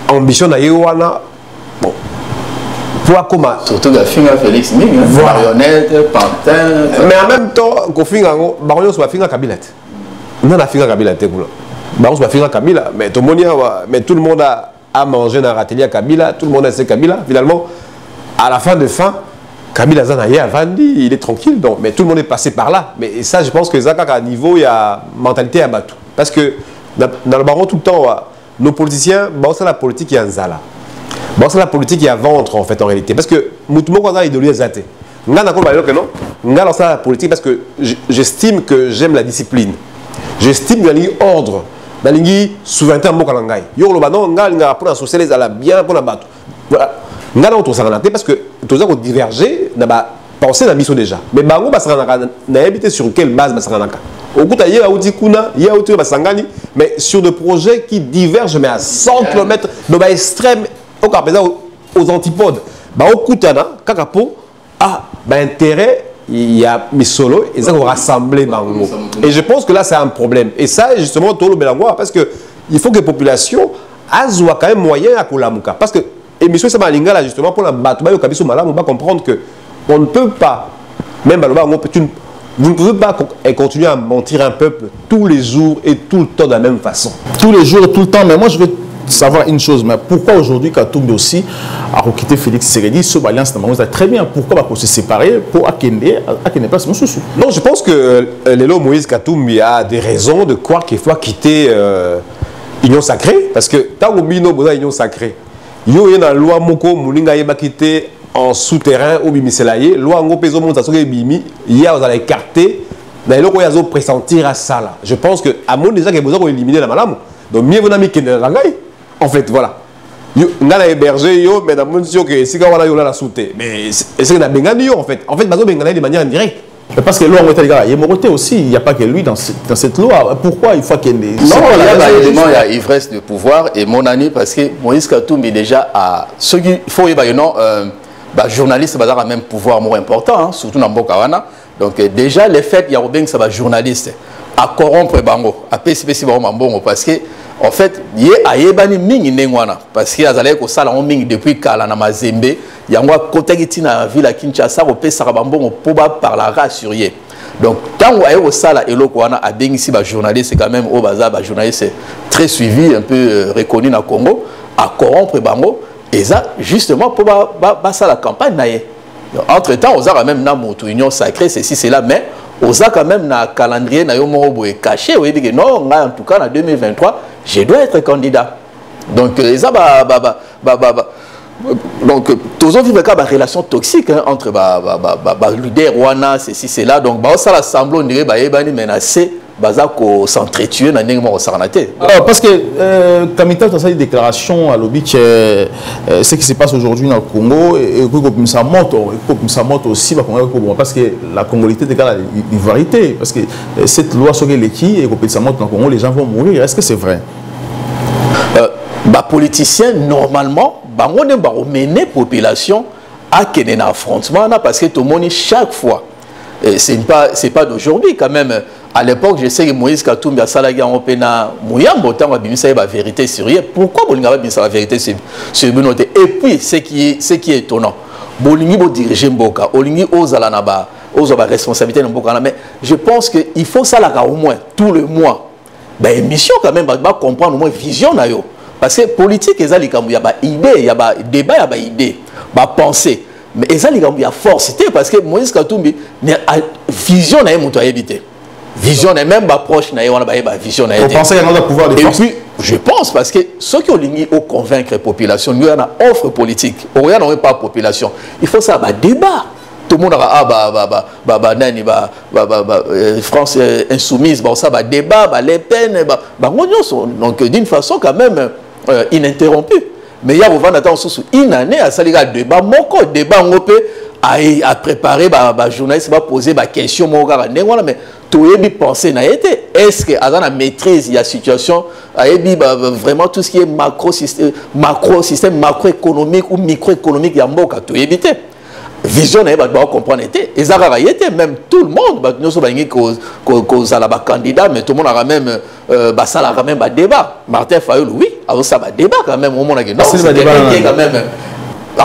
S2: ambition na Yewana bon pour comment
S3: surtout la finga Félix Ning marionnette pantin
S2: mais en même temps ko finga baronyo soit finga Kabila non la finga Kabila te pour baron soit finga Kabila mais tout le monde mais tout le monde a mangé dans l'atelier à Kabila tout le monde a essayé Kabila finalement à la fin de fin Kabila Zanaye a vendu, il est tranquille, donc, mais tout le monde est passé par là. Mais ça, je pense que Zaka, à niveau, il y a mentalité à battre. Parce que dans le baron, tout le temps, nos politiciens, c'est la politique, il y a un zala. C'est la politique, il y a ventre, en fait, en réalité. Parce que Moutoumou, quand il doit zaté. On a la politique parce que j'estime que j'aime la discipline. J'estime qu'il y a un ordre. Dans la souveraineté, il y a un socialiste à la bien pour la battre. Voilà. Parce que tous ont divergé, pensé dans la mission déjà. Mais Bango n'a habité sur quelle base au coup, il y a mais sur des projets qui divergent mais à 100 km de l'extrême aux antipodes. Au coup, Kakapo a intérêt, il y a mis solo et ça va rassembler Bango. Et je pense que là, c'est un problème. Et ça, justement, tout le Bélangois, parce qu'il faut que la population azwa quand même moyen à kolamuka parce que émission ça malinga là justement pour la battre ba yo kabiso malamu on va comprendre que on ne peut pas même baloba vous ne pouvez pas continuer à mentir un peuple tous les jours et tout le temps de la même façon.
S1: Tous les jours et tout le temps, mais moi je veux savoir une chose, mais pourquoi aujourd'hui Katumbi aussi a quitté Félix Tshisekedi sur l'alliance de très bien, pourquoi va se séparer pour Akende place Moussoussou?
S2: Non, je pense que Lelo Moïse Katumbi a des raisons de croire qu'il faut quitter Union Sacrée, parce que tant que Bino Boza Union Sacrée, yo y a une loi Moko Moulinga Yeba quitter en souterrain au Bimiselaye, loi Ngo Pezo Montasoke Bimi, hier vous allez écarter, mais là vous pressentir à ça là. Je pense que à mon déjà qu'il y a besoin d'éliminer la malam, donc mieux vous n'avez qu'une langaille. En fait, voilà. On a hébergé, mais dans le monde, que si on a eu la soute, mais c'est qu'on a bengani en fait. En fait, Bazo bengani de manière indirecte.
S1: Parce que l'eau, il y a Moroté aussi, il n'y a pas que lui dans cette loi. Pourquoi il faut qu'il y ait des...
S3: Non, il y a ivresse de pouvoir et mon ami, parce que Moïse Katumbi déjà a... Ce qu'il faut, journaliste, ça va même pouvoir moins important, surtout dans Bokawana. Donc déjà, les faits, il y a Robin, ça va journaliste. À corrompre Bango, à PCP, parce que en fait, il y a Yebani Ming Nengwana, parce qu'il y a des salons Ming depuis Kalana Mazembe, il y a un côté qui est dans la ville à Kinshasa, au pays Sarabambo, par la race sur Yé. Donc, quand on est au salon et l'Okwana a bien ici, journaliste, c'est quand même au bazar, journaliste très suivi, un peu reconnu dans le Congo, à corrompre Bango, et ça, justement, pour la campagne. Entre-temps, on a même dans Union Sacrée, ceci, c'est là, mais on a quand même un calendrier caché, on dit que non, en tout cas, en 2023, je dois être candidat. Donc, ça, donc, tous ont vécu une relation toxique entre leader Rwanda, ceci, c'est là. Donc, ça l'assemblée, on dirait que menacé. S'entretuer dans
S1: parce que Kamita a fait une déclaration à l'objet ce qui se passe aujourd'hui dans le Congo et que ça monte aussi parce que la congolité est la variété parce que cette loi sur les qui et que ça monte dans le Congo les gens vont mourir. Est-ce que c'est vrai?
S3: Politiciens normalement on est mener population à un affrontement parce que tout le monde chaque fois c'est pas d'aujourd'hui quand même. À l'époque, je sais que Moïse Katumbi a salagé en Opena, Mouyambo, tant que la vérité sur lui. Pourquoi Bolinga va la vérité sur Binote? Et puis, ce qui est étonnant, Bolingi va diriger Mboka, Bolingi ozala naba, ozala responsabilité de Mboka. Mais je pense qu'il faut ça au moins, tout le mois. Ben, mission quand même, va comprendre au moins vision. Parce que politique, il y a des idées, il y a des débats, il y a des idées, il y a des pensées. Mais il y a force, parce que Moïse Katumbi a vision à éviter. Vision n'est même pas proche, vision.
S1: Vous pensez qu'il y a un pouvoir de force?
S3: Et puis, je pense parce que ceux qui ont ligné au convaincre la population, il y a une offre politique. Il n'y a pas de population. Il faut ça, débat. Tout le monde a France insoumise, ça va débat, les peines, donc d'une façon quand même ininterrompue. Mais il y a une année à ça, les gars, débat, mon débat, on peut à préparer, journaliste va poser des questions, mais tout le monde pensé n'a été. Est-ce que à la maîtrise, il y a situation, vraiment tout ce qui est macro-système, macroéconomique ou microéconomique, il y a beaucoup à tout éviter. Vision, on doit comprendre, et ça a été, même tout le monde, nous sommes candidats, mais tout le monde a même un débat. Martin Fayulu, oui, ça va débat quand même, au moment où c'est quand même.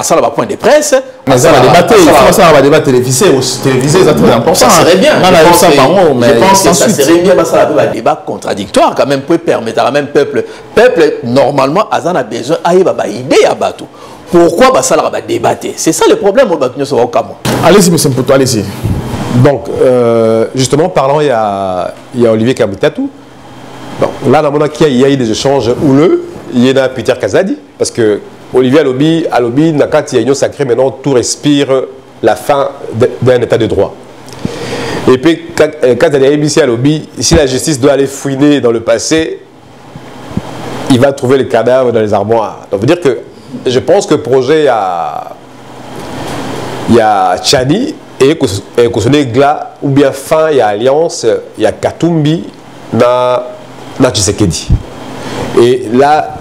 S3: Ça va point de presse.
S1: Mais ça va débattre, ça va débattre télévisé, c'est très important.
S3: Ça serait bien. Je pense que ça serait bien, ça va débat contradictoire quand même pour permettre à même peuple. Peuple, normalement, a besoin d'idées à battre. Pourquoi ça va débattre? C'est ça le problème au Batunio sur Okamo.
S1: Allez-y, M. Mputo, allez-y.
S2: Donc, justement, parlant, il y a Olivier Kamitatou. Là, dans mon acquis, il y a eu des échanges houleux. Il y a Peter Kazadi, parce que Olivier Alobi, Nakati Union Sacrée, maintenant tout respire la fin d'un état de droit. Et puis, quand il y a ABC Alobi, si la justice doit aller fouiner dans le passé, il va trouver les cadavres dans les armoires. Donc, veut dire que je pense que le projet, il y a Tchani et Kosone Gla, ou bien fin, il y a Alliance, il y a Katumbi, na Tshisekedi. Et là,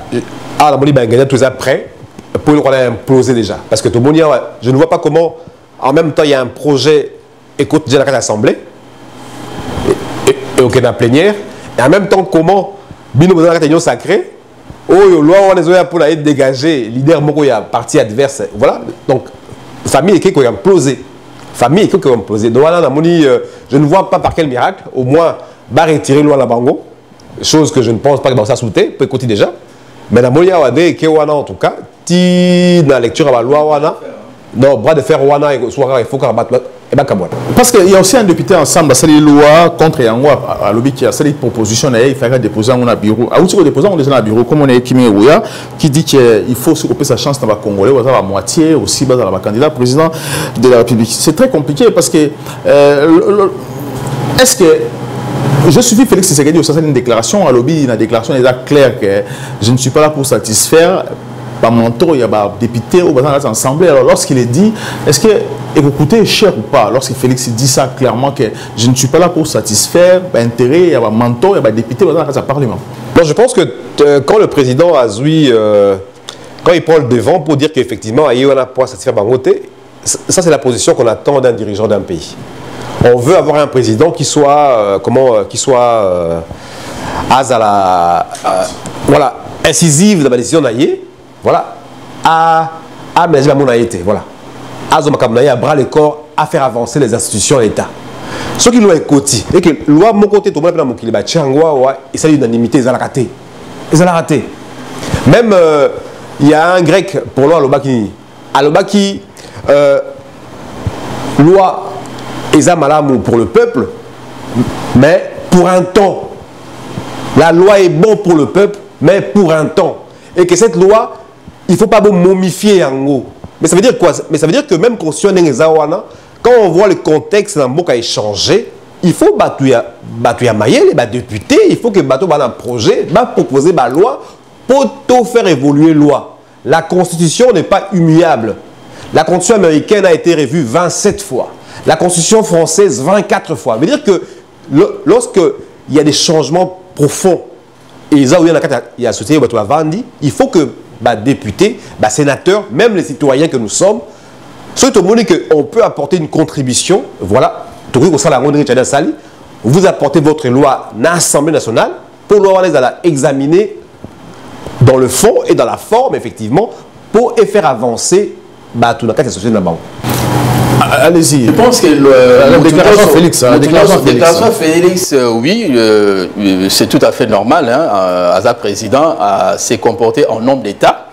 S2: on a gagné tout ça après. Pour le Rwanda implosé déjà. Parce que tout le monde, je ne vois pas comment, en même temps, il y a un projet, écoute, déjà l'Assemblée, et aucun plénière, et en même temps, comment, Bino Union Sacrée, oh loi on est pour aller dégager leader moko ya parti adverse voilà donc famille qui a implosé famille qui a implosé donc voilà je ne vois pas par quel miracle au moins va retirer loi la bango chose que je ne pense pas que dans sa souté peut écouter déjà mais la molia wade qui wana en tout cas ti na lecture à la loi wana non bras de fer wana il faut qu'on batte
S1: parce qu'il y a aussi un député ensemble, c'est une loi contre Yangwa, à l'objet qui a cette proposition, il faudrait déposer dans un bureau. À où déposer dans un bureau, comme on est qui dit qu'il faut se couper sa chance dans le Congolais, à la moitié, aussi dans le candidat président de la République. C'est très compliqué parce que est-ce que je suis Félix Tshisekedi, ça c'est une déclaration, à l'objet, une déclaration est claire que je ne suis pas là pour satisfaire. Par mon tour, il y a des députés au bas de l'Assemblée. Alors lorsqu'il est dit, est-ce que il vous coûter cher ou pas? Lorsque Félix dit ça clairement que je ne suis pas là pour satisfaire l'intérêt, il y a un mentor, il y a des députés au bas de Parlement.
S2: Non, je pense que quand le président Azoui, quand il prend le devant pour dire qu'effectivement, il y a un point satisfaire Bangoté, ça c'est la position qu'on attend d'un dirigeant d'un pays. On veut avoir un président qui soit, voilà, incisive dans la décision d'Aïe. Voilà, mais voilà, à bras le corps, à faire avancer les institutions de l'État. Ce qui nous est côté, et que loi mon côté, tout le monde et ça l'unanimité, ils ont raté. Ils ont raté. Même il y a un grec pour loi à l'Obaki, loi ils ont pour le peuple, mais pour un temps. La loi est bonne pour le peuple, mais pour un temps. Et que cette loi, il ne faut pas momifier en haut. Mais ça veut dire quoi? Mais ça veut dire que même quand on voit le contexte dans le monde qui a changé, il faut battre les députés, il faut que battre un projet, proposer la loi pour tout faire évoluer la loi. La Constitution n'est pas immuable. La Constitution américaine a été revue 27 fois. La Constitution française 24 fois. Ça veut dire que lorsqu'il y a des changements profonds, et il y a associé il faut que députés, sénateurs, même les citoyens que nous sommes, ceux qu'on peut apporter une contribution, voilà, vous apportez votre loi à l'Assemblée nationale pour les examiner dans le fond et dans la forme, effectivement, pour faire avancer tout le cas de la société de la banque.
S1: Allez-y.
S3: Je pense que
S1: la déclaration Félix,
S3: Félix, oui, c'est tout à fait normal. Hein, président s'est comporté en homme d'État.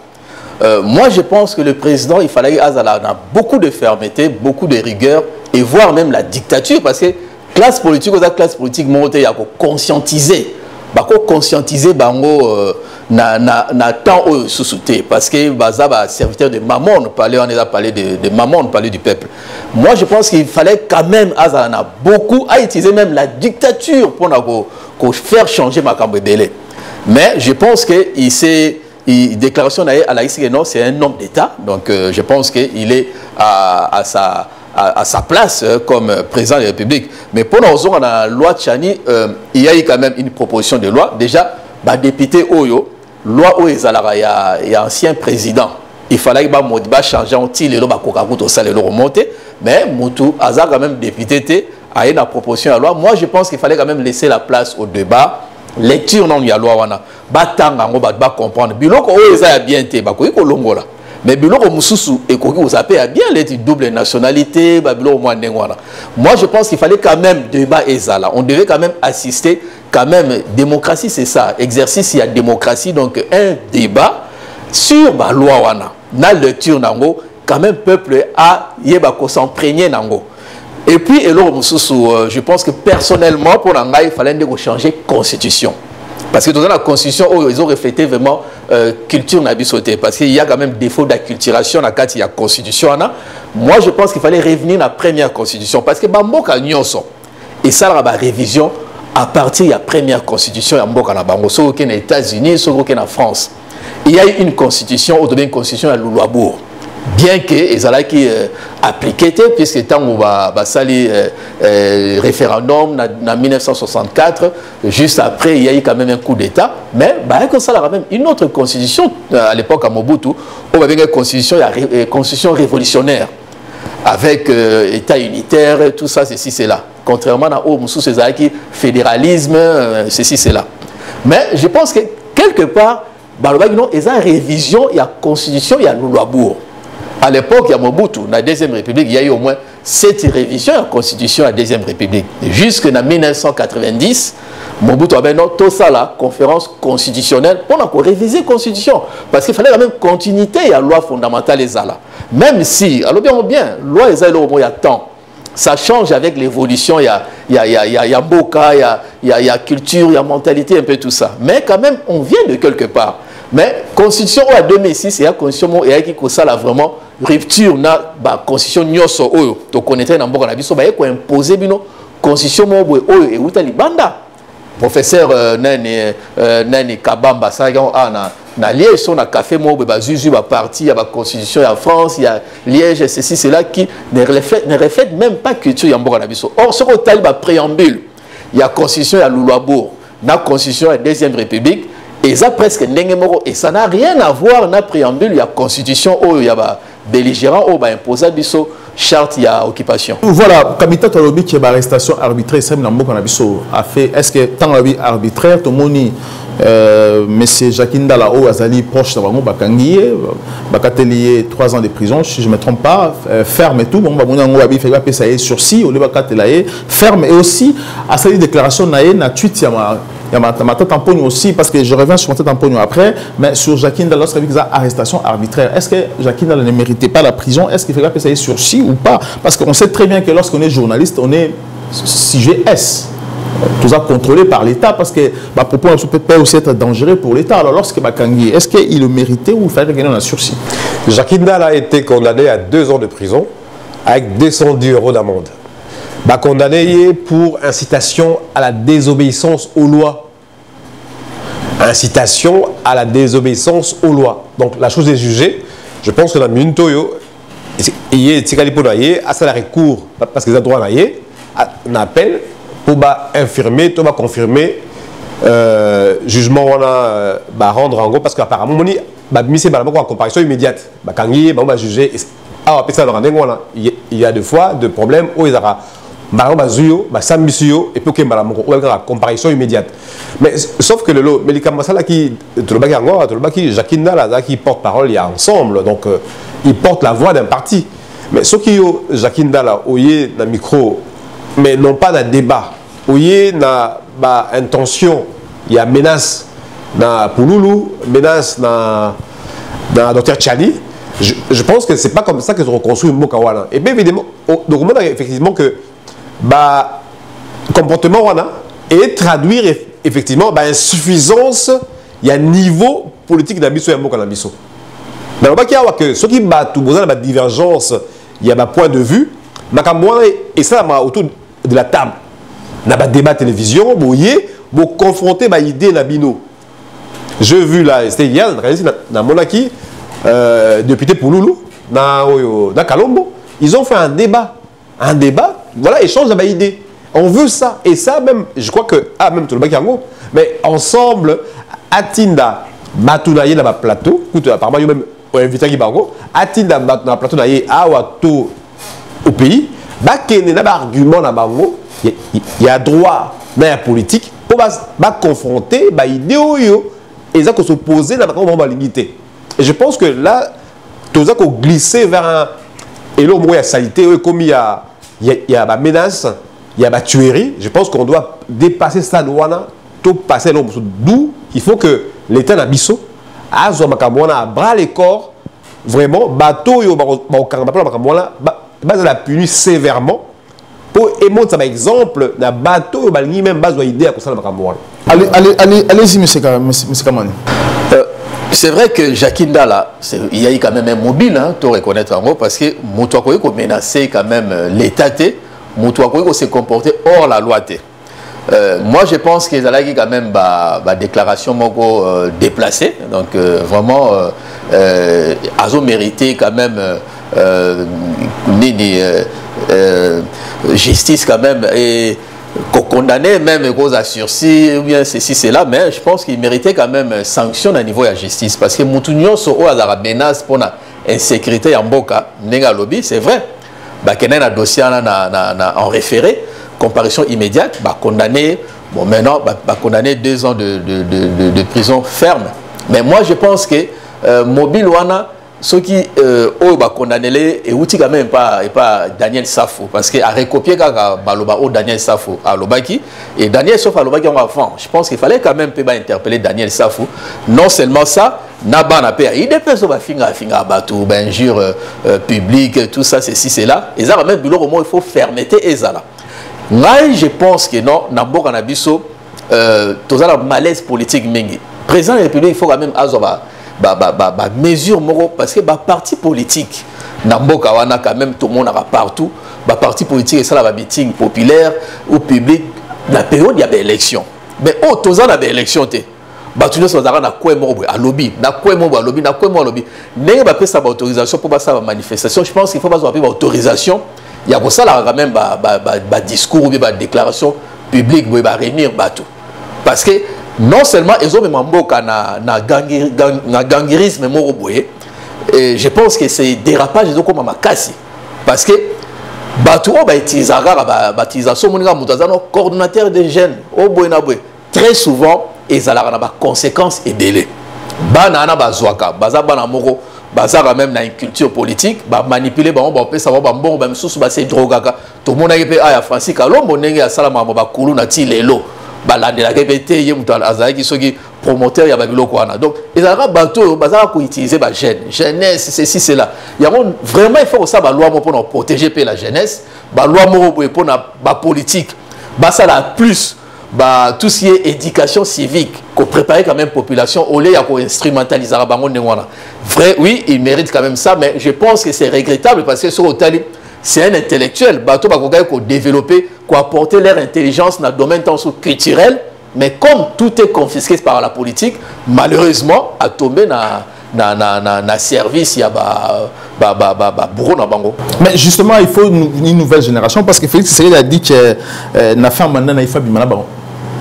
S3: Moi, je pense que le président, il fallait avoir beaucoup de fermeté, beaucoup de rigueur, et voire même la dictature, parce que classe politique, il y a conscientiser. Conscientiser na temps sous-souté parce que serviteur de maman on a parlé de maman on parlait du peuple. Moi je pense qu'il fallait quand même beaucoup à utiliser même la dictature pour faire changer ma délai. Mais je pense que déclaration à la non c'est un homme d'État, donc je pense qu'il est à sa place comme président de la République. Mais pour nous, dans la loi de Chani, il y a eu quand même une proposition de loi. Déjà, député Oyo, loi où il y a ancien président. Il fallait changer un petit le remonter. Mais Moutou, Azar quand même député, a eu une proposition de loi. Moi, je pense qu'il fallait quand même laisser la place au débat. Lecture non, il y a loi wana. Comprendre. Biloko où il y a bien été, longola. Mais biloko mususu et koki vous appelez à bien les double nationalité moi je pense qu'il fallait quand même débat ezala, on devait quand même assister quand même démocratie, c'est ça, exercice il y a démocratie, donc un débat sur la loi wana na lecture nango quand même peuple a yeba ko s'imprégner nango. Et puis je pense que personnellement pour nanga il fallait changer constitution. Parce que dans la constitution, ils ont reflété vraiment culture n'abissoté. Parce qu'il y a quand même défaut d'acculturation dans la constitution. Moi, je pense qu'il fallait revenir à la première constitution. Parce que Bamboka Nyonso, et ça, la révision à partir de la première constitution, il y a Bamboka na Bango, soit aux États-Unis, soit en France. Il y a eu une constitution, une constitution à Louloabourg. Bien que les qui appliqué puisque tant on va sali référendum en 1964, juste après il y a eu quand même un coup d'État, mais comme ça là même une autre constitution à l'époque à Mobutu, on avait une constitution révolutionnaire avec État unitaire, tout ça ceci c'est là. Contrairement à Moussou César qui fédéralisme, ceci c'est là. Mais je pense que quelque part balobaki non eza révision il y a constitution il y a Lulwabour. À l'époque il y a Mobutu na deuxième république il y a eu au moins 7 révisions à la constitution à la deuxième république jusque na 1990 Mobutu avait tout ça la conférence constitutionnelle pour réviser la constitution parce qu'il fallait la même continuité il y a loi fondamentale et là même si alors bien loi et au moins il y a temps. Ça change avec l'évolution, il y a Boka, il y a culture, il y a mentalité, un peu tout ça. Mais quand même, on vient de quelque part. Mais constitution en 2006, il y a constitution et qui ça là vraiment rupture na constitution nyoso oyo to connaître na mboka na biso ba ko imposer bino constitution mo oyo e utali banda. Professeur Nani Kabamba ça na Liège son na café mo ba zuzu ba parti il y a ba constitution en France il y a Liège ceci c'est là qui ne reflète même pas culture ya mboka na biso. Or ce qu'on tali ba préambule il y a constitution ya Lulwabour na constitution ya deuxième république et ça presque ndenge moko et ça n'a rien à voir na préambule il y a constitution oyo ya ba belligérant oyo ba imposer biso charte il y a occupation.
S1: Voilà, Kamita Tolobi qui est arrestation arbitraire, c'est a fait. Est-ce que tant la vie arbitraire, tout le monde Monsieur Jacques Ndala ou Azali proche de Bango Bakangiye, Bakatelier 3 ans de prison, si je ne me trompe pas, ferme et tout. Bon, on a fait pas ça sursis, au lieu de ferme et aussi à cette déclaration na tweet il y a ma tête en pogne aussi, parce que je reviens sur ma tête en pogne après, mais sur Jacques Ndala, lorsqu'il y a arrestation arbitraire, est-ce que Jacques Ndala ne méritait pas la prison? Est-ce qu'il faudrait payer sursis ou pas? Parce qu'on sait très bien que lorsqu'on est journaliste, on est sujet S. Tout ça contrôlé par l'État, parce que ma propos peut aussi être dangereux pour l'État. Alors lorsque Bakangi, est-ce qu'il le méritait ou il fallait gagner un sursis?
S2: Jacques Ndala a été condamné à 2 ans de prison avec 210 € d'amende. Condamné pour incitation à la désobéissance aux lois. Incitation à la désobéissance aux lois. Donc la chose est jugée. Je pense que dans le Toyo, il y a un recours parce qu'ils ont droit à un appel pour infirmer, pour confirmer jugement on a rendre en gros parce qu'apparemment on a comparaison immédiate. Il y a des fois de problèmes où ils ont et puis comparaison immédiate. Mais sauf que le médicament qui Jacques Ndala qui porte parole il y a ensemble donc il porte la voix d'un parti. Mais ceux qui ont Jacques Ndala oyé dans micro mais non pas dans débat oyé dans intention il y a menace dans Pouloulou menace dans Dr Tchani. Je pense que c'est pas comme ça que se reconstruit Mokawana. Et bien évidemment donc on a effectivement que comportement et traduire effectivement insuffisance il y a niveau politique d'ambition et d'ambition. Dans le cas que ceux qui battent tout besoin de divergence il y a un point de vue et ça autour de la table dans le débat télévision vous confronter idée la bino. Je vu là c'était hier dans Monaki député Pouloulou dans Kalombo ils ont fait un débat voilà, échange d'idées. On veut ça. Et ça, même, je crois que, même tout le Bakiango, mais ensemble, Atinda, Matounaye, dans le plateau, apparemment, il y a même invité qui Bango, Atinda, dans le plateau, Awato, au pays, il y a un argument dans Bango, il y a droit dans la politique pour confronter l'idée et ça se poser dans la limité. Et je pense que là, tout ça qu'on glissé vers un. Et là, il y a salité, comme il y a la menace, il y a la tuerie. Je pense qu'on doit dépasser ça, tout passer l'ombre. D'où il faut que l'État n'abisse à bras les corps, vraiment, bateau, la punir sévèrement pour émontrer par exemple, le bateau, même base idée à ça.
S1: Allez-y, M. Kamani.
S3: C'est vrai que Jacques Ndala, il y a eu quand même un mobile, hein, pour reconnaître en gros, parce que Moutouakoye a menacé quand même l'État, Moutouakoye s'est comporté hors la loi. Moi, je pense qu'ils ont quand même une déclaration déplacée, donc vraiment, ils ont mérité quand même justice quand même et condamné même cause à sursis ou bien ceci cela, mais je pense qu'il méritait quand même sanction à niveau de la justice parce que Moutounio so a la menace pour la insécurité en Boka nenga lobby c'est vrai qu'il un dossier en référé comparution immédiate condamné bon maintenant condamné 2 ans de prison ferme Mais moi, je pense que Mobile Wana, ceux qui ont condamné et outil quand même pas Daniel Safou, parce qu'il a recopié Baloba ou Daniel Safou à Lobaki, et Daniel Safou à Lobaki en avant. Je pense qu'il fallait quand même interpeller Daniel Safou. Non seulement ça, Naba n'a pas. Il dépend de finga batou, injure publique, tout ça, ceci, c'est là. Et ça va même au moins il faut fermeté et ça là. Moi, je pense que non, Nambo Kanabiso, tout ça, malaise politique mingi. Président de la République, il faut quand même avoir mesure parce que parti politique, Namboka wana quand même tout le monde a partout, parti politique et ça la meeting populaire ou public, la période il y a des élections. Mais tout ça il y a des élections tu nous sommes na quoi à lobby, na quoi à lobby, na quoi à lobby. N'est pas ça autorisation pour ça manifestation. Je pense qu'il faut pas avoir autorisation. Il y a pour ça là quand même discours ou déclaration publique pour réunir tout. Parce que non seulement ils ont même na gangirisme et je pense que c'est dérapage ils ont comme ma casse parce que bateau utilisation coordonnateur des jeunes très souvent ils ont des conséquences et délais banana bazwaka bazabana moko bazara même na une culture politique manipuler ça va bon c'est drogue tout le monde a Francis Kalombo ndenge ya salama bakulu na ti lelo balande la répété yé mutal azaki soki promoteur ya babiloko wana donc ils ont bateau bazara ko utiliser ba jeunesse ceci c'est là il y a vraiment il faut ça ba loi pour protéger la jeunesse ba loi pour ba politique ba ça la plus tout ce qui est éducation civique qu'on préparer quand même population au lieu à instrumentaliser la bango ndengwana vrai oui il mérite quand même ça mais je pense que c'est regrettable parce que sur Otali c'est un intellectuel bateau pour développer pour apporter leur intelligence dans le domaine culturel mais comme tout est confisqué par la politique malheureusement à tomber na service il y a bourreau na bango.
S1: Mais justement il faut une nouvelle génération parce que Félix Tshisekedi a dit que na fait maintenant il faut bimana bon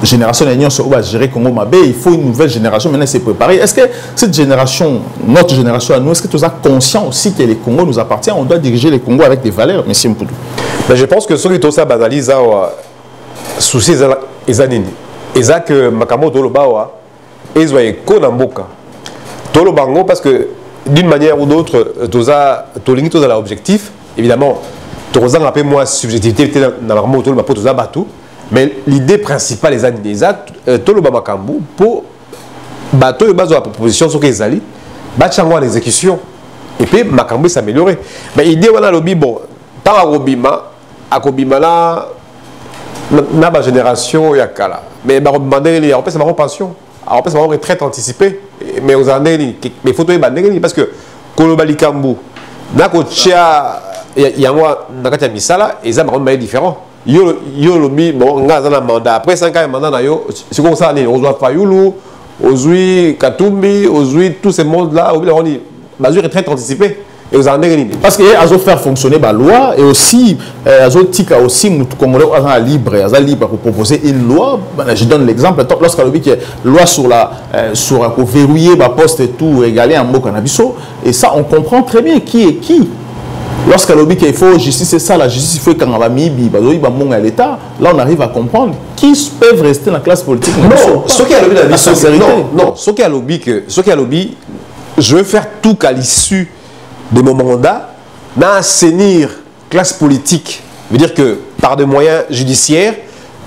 S1: génération d'union sur va gérer Congo Mabé il faut une nouvelle génération maintenant c'est préparé. Est-ce que cette génération notre génération à nous est-ce que tu es conscient aussi que les Congo nous appartient on doit diriger les Congo avec des valeurs monsieur Mpoudou?
S2: Mais je pense que ceux qui tout ça banalise souci ezanini eza que makambo tolobawa ezwa eko na mboka tolobango parce que d'une manière ou d'autre tolingi toza l'objectif évidemment toza un peu moins subjectivité na makambo toloba toza batou mais l'idée principale les années toloba makambo pour bateau base de la proposition sur les alliés batchango à l'exécution et puis makambo s'améliorer mais l'idée voilà lobby bon tant à Kobima là na ba génération yakala mais ba demander les en fait c'est ma pension en fait c'est ma retraite anticipée mais aux années mais faut to bandeli parce que kolobali kambu na ko chia yango na kati ya misala et ça ma différent yo lobby bon ngaza na mandat après 5 ans mandat na yo c'est comme ça on doit Fayulu Ozui Katumbi Ozui tous ces mondes là on dit bazui retraite anticipée et aux années
S1: parce que azo faire fonctionner la loi et aussi azo tika aussi nous congolais libre pour proposer une loi je donne l'exemple lorsqu'il a dit que loi sur la sur verrouiller ba poste et tout égaler en mboka na biso et ça on comprend très bien qui est qui. Lorsqu'il a dit qu'il faut justice, c'est ça la justice, il faut quand on va mibi, à l'État, là on arrive à comprendre qui peuvent rester dans la classe politique.
S2: Non, ce qui a lobby la sincérité. Non, ce qui a lobby, je veux faire tout qu'à l'issue de mon mandat, d'assainir classe politique, veut dire que par des moyens judiciaires,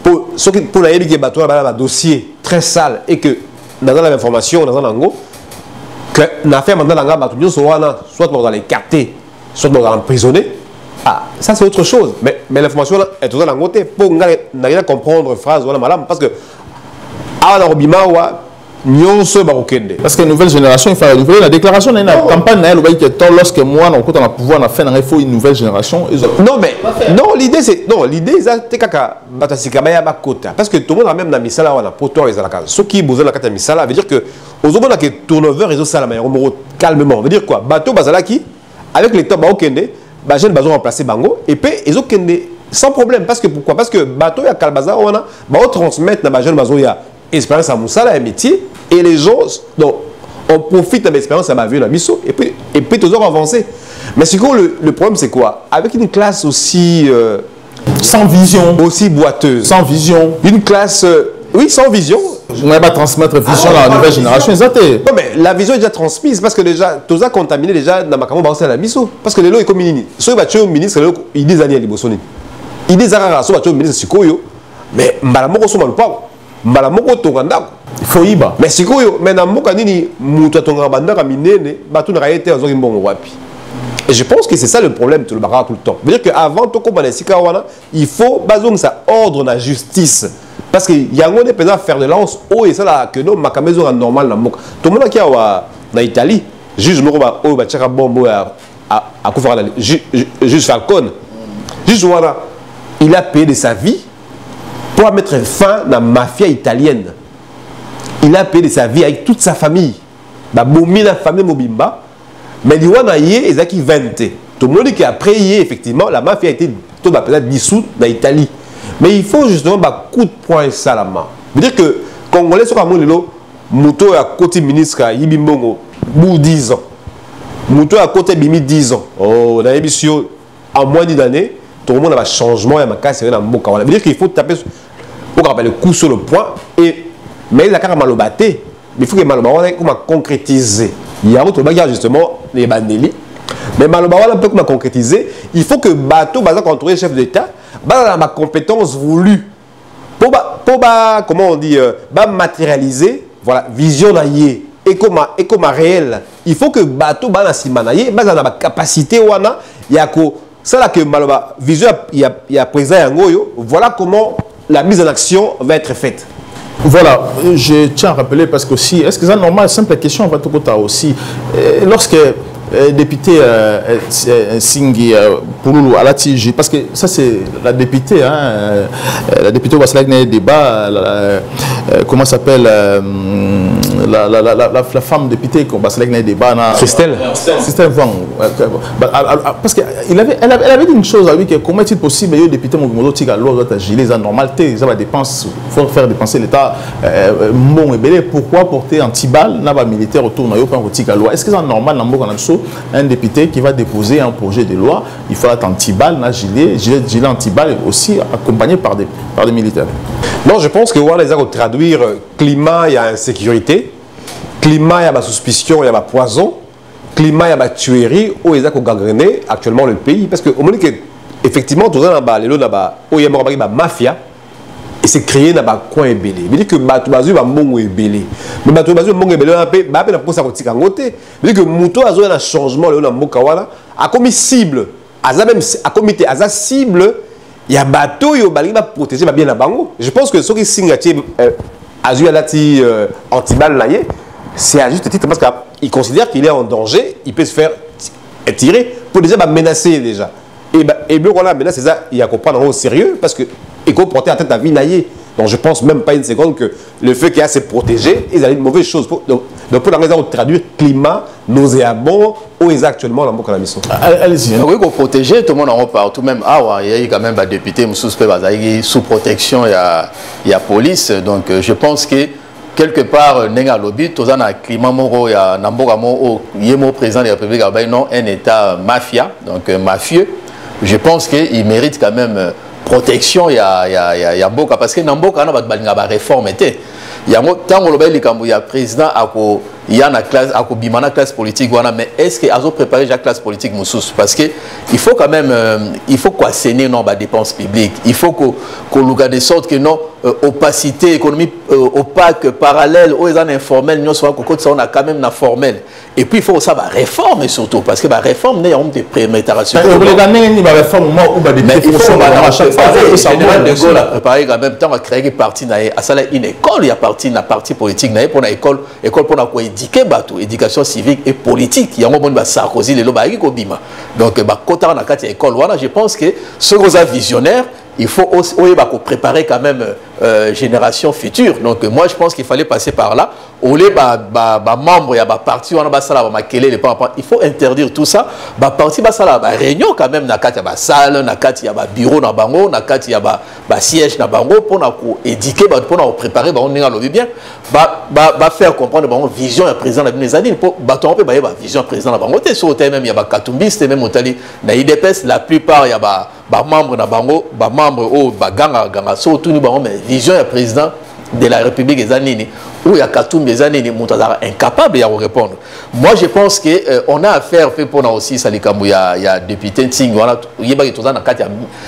S2: pour la un dossier très sale et que dans l'information, dans l'ango, que l'affaire maintenant soit dans les quartiers, soit dans l'emprisonné, ça c'est autre chose. Mais l'information est toujours dans côté pour comprendre phrase parce que
S1: parce que nouvelle génération il faut renouveler la déclaration de la campagne lorsque moi on a pouvoir on a fait il faut une nouvelle génération
S2: non mais non l'idée c'est c'est parce que tout le monde a même dans misala on a potor et zalaka ceux qui besoin la carte misala veut dire que aux hommes qui turnover réseau salama calmement veut dire quoi bateau bazalaki avec les top okende ba jeune bazo remplacer bango et puis ils ont sans problème parce que pourquoi parce que bateau ya kalbaza on a ba transmettre na ba jeune bazo ya expérience à Moussala, un métier, et les gens, donc, on profite de l'expérience à ma vie, et puis toujours avancer. Mais c'est quoi le problème, c'est quoi? Avec une classe aussi...
S1: sans vision.
S2: Aussi boiteuse.
S1: Sans vision.
S2: Une classe, oui, sans vision.
S1: On va transmettre la vision à la nouvelle génération.
S2: Non, mais la vision est déjà transmise parce que déjà, tout ça contaminé déjà dans ma caméra à la mission. Parce que les lots est comme mini. Soit il ministre, il dit Daniel Libosoni. Il dit Zara, soit il ministre Sikoyo. Mais Malamoko sont mal pas. Malamoko Tonganda.
S1: Il faut y aller.
S2: Mais Sikoyo, mais dans mon cas, ni Mouta Tongabanda, Kamine, Batou Naïté, Azori Mbongo Wapi. Et je pense que c'est ça le problème tout le barrage tout le temps. C'est-à-dire qu'avant tout il faut baser ça ordre la justice. Parce qu'il y a un des faire de lance, oh et ça là que non, ma maison est normale dans monde. Tout le monde qui est en Italie, juge Moroba, oh bah tchaka bombo à Koufara, juge Falcone, juge voilà, il a payé de sa vie pour mettre fin à la mafia italienne. Il a payé de sa vie avec toute sa famille. Bah boumi la famille Mobimba. Mais il y a des qui 20. Tout le monde dit qu'après, effectivement, la mafia a été dissoute dans l'Italie. Mais il faut justement un coup de poing ça la main. C'est-à-dire que Congolais sont comme le Mouto à côté ministre Yibimbongo, 10 ans. Mouto à côté Bimi 10 ans. Oh, dans l'émission, en moins d'une année, tout le monde a un changement, il y a un cas, c'est un mot. C'est-à-dire qu'il faut taper le coup sur le point. Mais il a carrément le battre. Mais il faut que Maloba concrétiser. Il y a justement les bandélis. Mais Maloba peut concrétiser. Il faut que Bateau, contrôler le chef d'État, a ma compétence voulue. Pour comment on dit, matérialiser, voilà, vision naïe, et comme réel. Il faut que Bateau, a ma capacité, il y a ça là que Maloba, vision, il y a présent voilà comment la mise en action va être faite.
S1: Voilà, je tiens à rappeler parce que aussi, est-ce que c'est normal, simple question, on va tout côté aussi. Lorsque député Singhi Pouloulou à la TG, parce que ça c'est la députée, la députée au Basalagné débat, comment s'appelle la femme députée au Basalagné débat,
S2: Christelle
S1: Wang, parce qu'elle avait dit une chose à lui, que comment est-il possible que le député Mogumodo Tiga l'ordre à gilet, c'est normal, ça va dépenser, faut faire dépenser l'État bon et belé, pourquoi porter anti-balle, n'a pas militaire autour de la loi. Est-ce que c'est normal dans un député qui va déposer un projet de loi, il faut être anti-balle, gilet anti-balle aussi accompagné par des militaires?
S2: Non, je pense que voilà, les gens traduire climat, il y a insécurité, climat, il y a ma suspicion, il y a ma poison, climat, il y a ma tuerie, où ils ont gangréné actuellement le pays. Parce qu'au moment que, effectivement, tout ça, il y a ma mafia. Et c'est créé dans le coin ébélé. Il dit que Batoubazu va mongo ébélé. Mais Batoubazu mongo ébélé, on a pour ça qu'on côté. Il dit que Mouto a un changement là dans Mokawala a commis cible, a comité a cible, il y a bateau yo bali va protéger bien la bango. Je pense que ceux qui signent Azu alati anti-balle là, c'est à juste titre parce qu'il considère qu'il est en danger, il peut se faire tirer pour déjà menacer déjà. Et bien voilà, maintenant c'est ça, il y a qu'on prendre au sérieux parce que et qu'on porter à tête à vie naïe. Donc je pense même pas une seconde que le fait qu'il y a à se protéger, ils allaient une mauvaise chose. Donc pour la raison de traduire climat, nauséabond, où est actuellement dans la mission.
S3: Allez-y. Oui, pour protéger, tout le monde en reparle. Tout même, il y a quand même des députés sous protection, il y a police. Donc je pense que quelque part, Nenga Lobby, tout ça dans le climat moro, il y a Namboka Moro, il y a président de la République, non, un État mafia, donc mafieux. Je pense qu'il mérite quand même protection, il y a beaucoup parce que Namboka n'a pas de réforme. Il y a tant que le président il y a une classe, une classe politique, mais est-ce qu'il a préparé la classe politique parce que il faut quand même, il faut assainir nos dépenses publiques, il faut qu'on regarde de sorte que non opacité, économie opaque, parallèle, aux informels, nous soit on a quand même la formelle. Et puis il faut ça réforme surtout parce que la réforme il y a des prémétations. Mais il faut général de Gaulle a préparé en même temps à créer une partie une école, il y a parti politique pour l'école pour la éduquer éducation civique et politique. Il y a un moment où Sarkozy les loba bima. Donc quand on a quatre écoles, voilà, je pense que ce gros visionnaire, il faut aussi préparer quand même génération future. Donc moi je pense qu'il fallait passer par là. Membre, il y a parti, il faut interdire tout ça. Parti, réunion quand même, il y a salle, il y a bureau, il y a siège pour éduquer, pour préparer, on est bien. Faire comprendre la vision du président de les années. Pour la vision du président de la sur même il y a Katumbiste, même dans l'IDPS, la plupart, il y a membres, membres, ganga, surtout, vision du président. de la République des Anini ou ya Katumbi des Anini Moutazara incapable de répondre. Moi je pense que on a affaire fait pour aussi Salikambu ya député Ting voilà il y a tout ça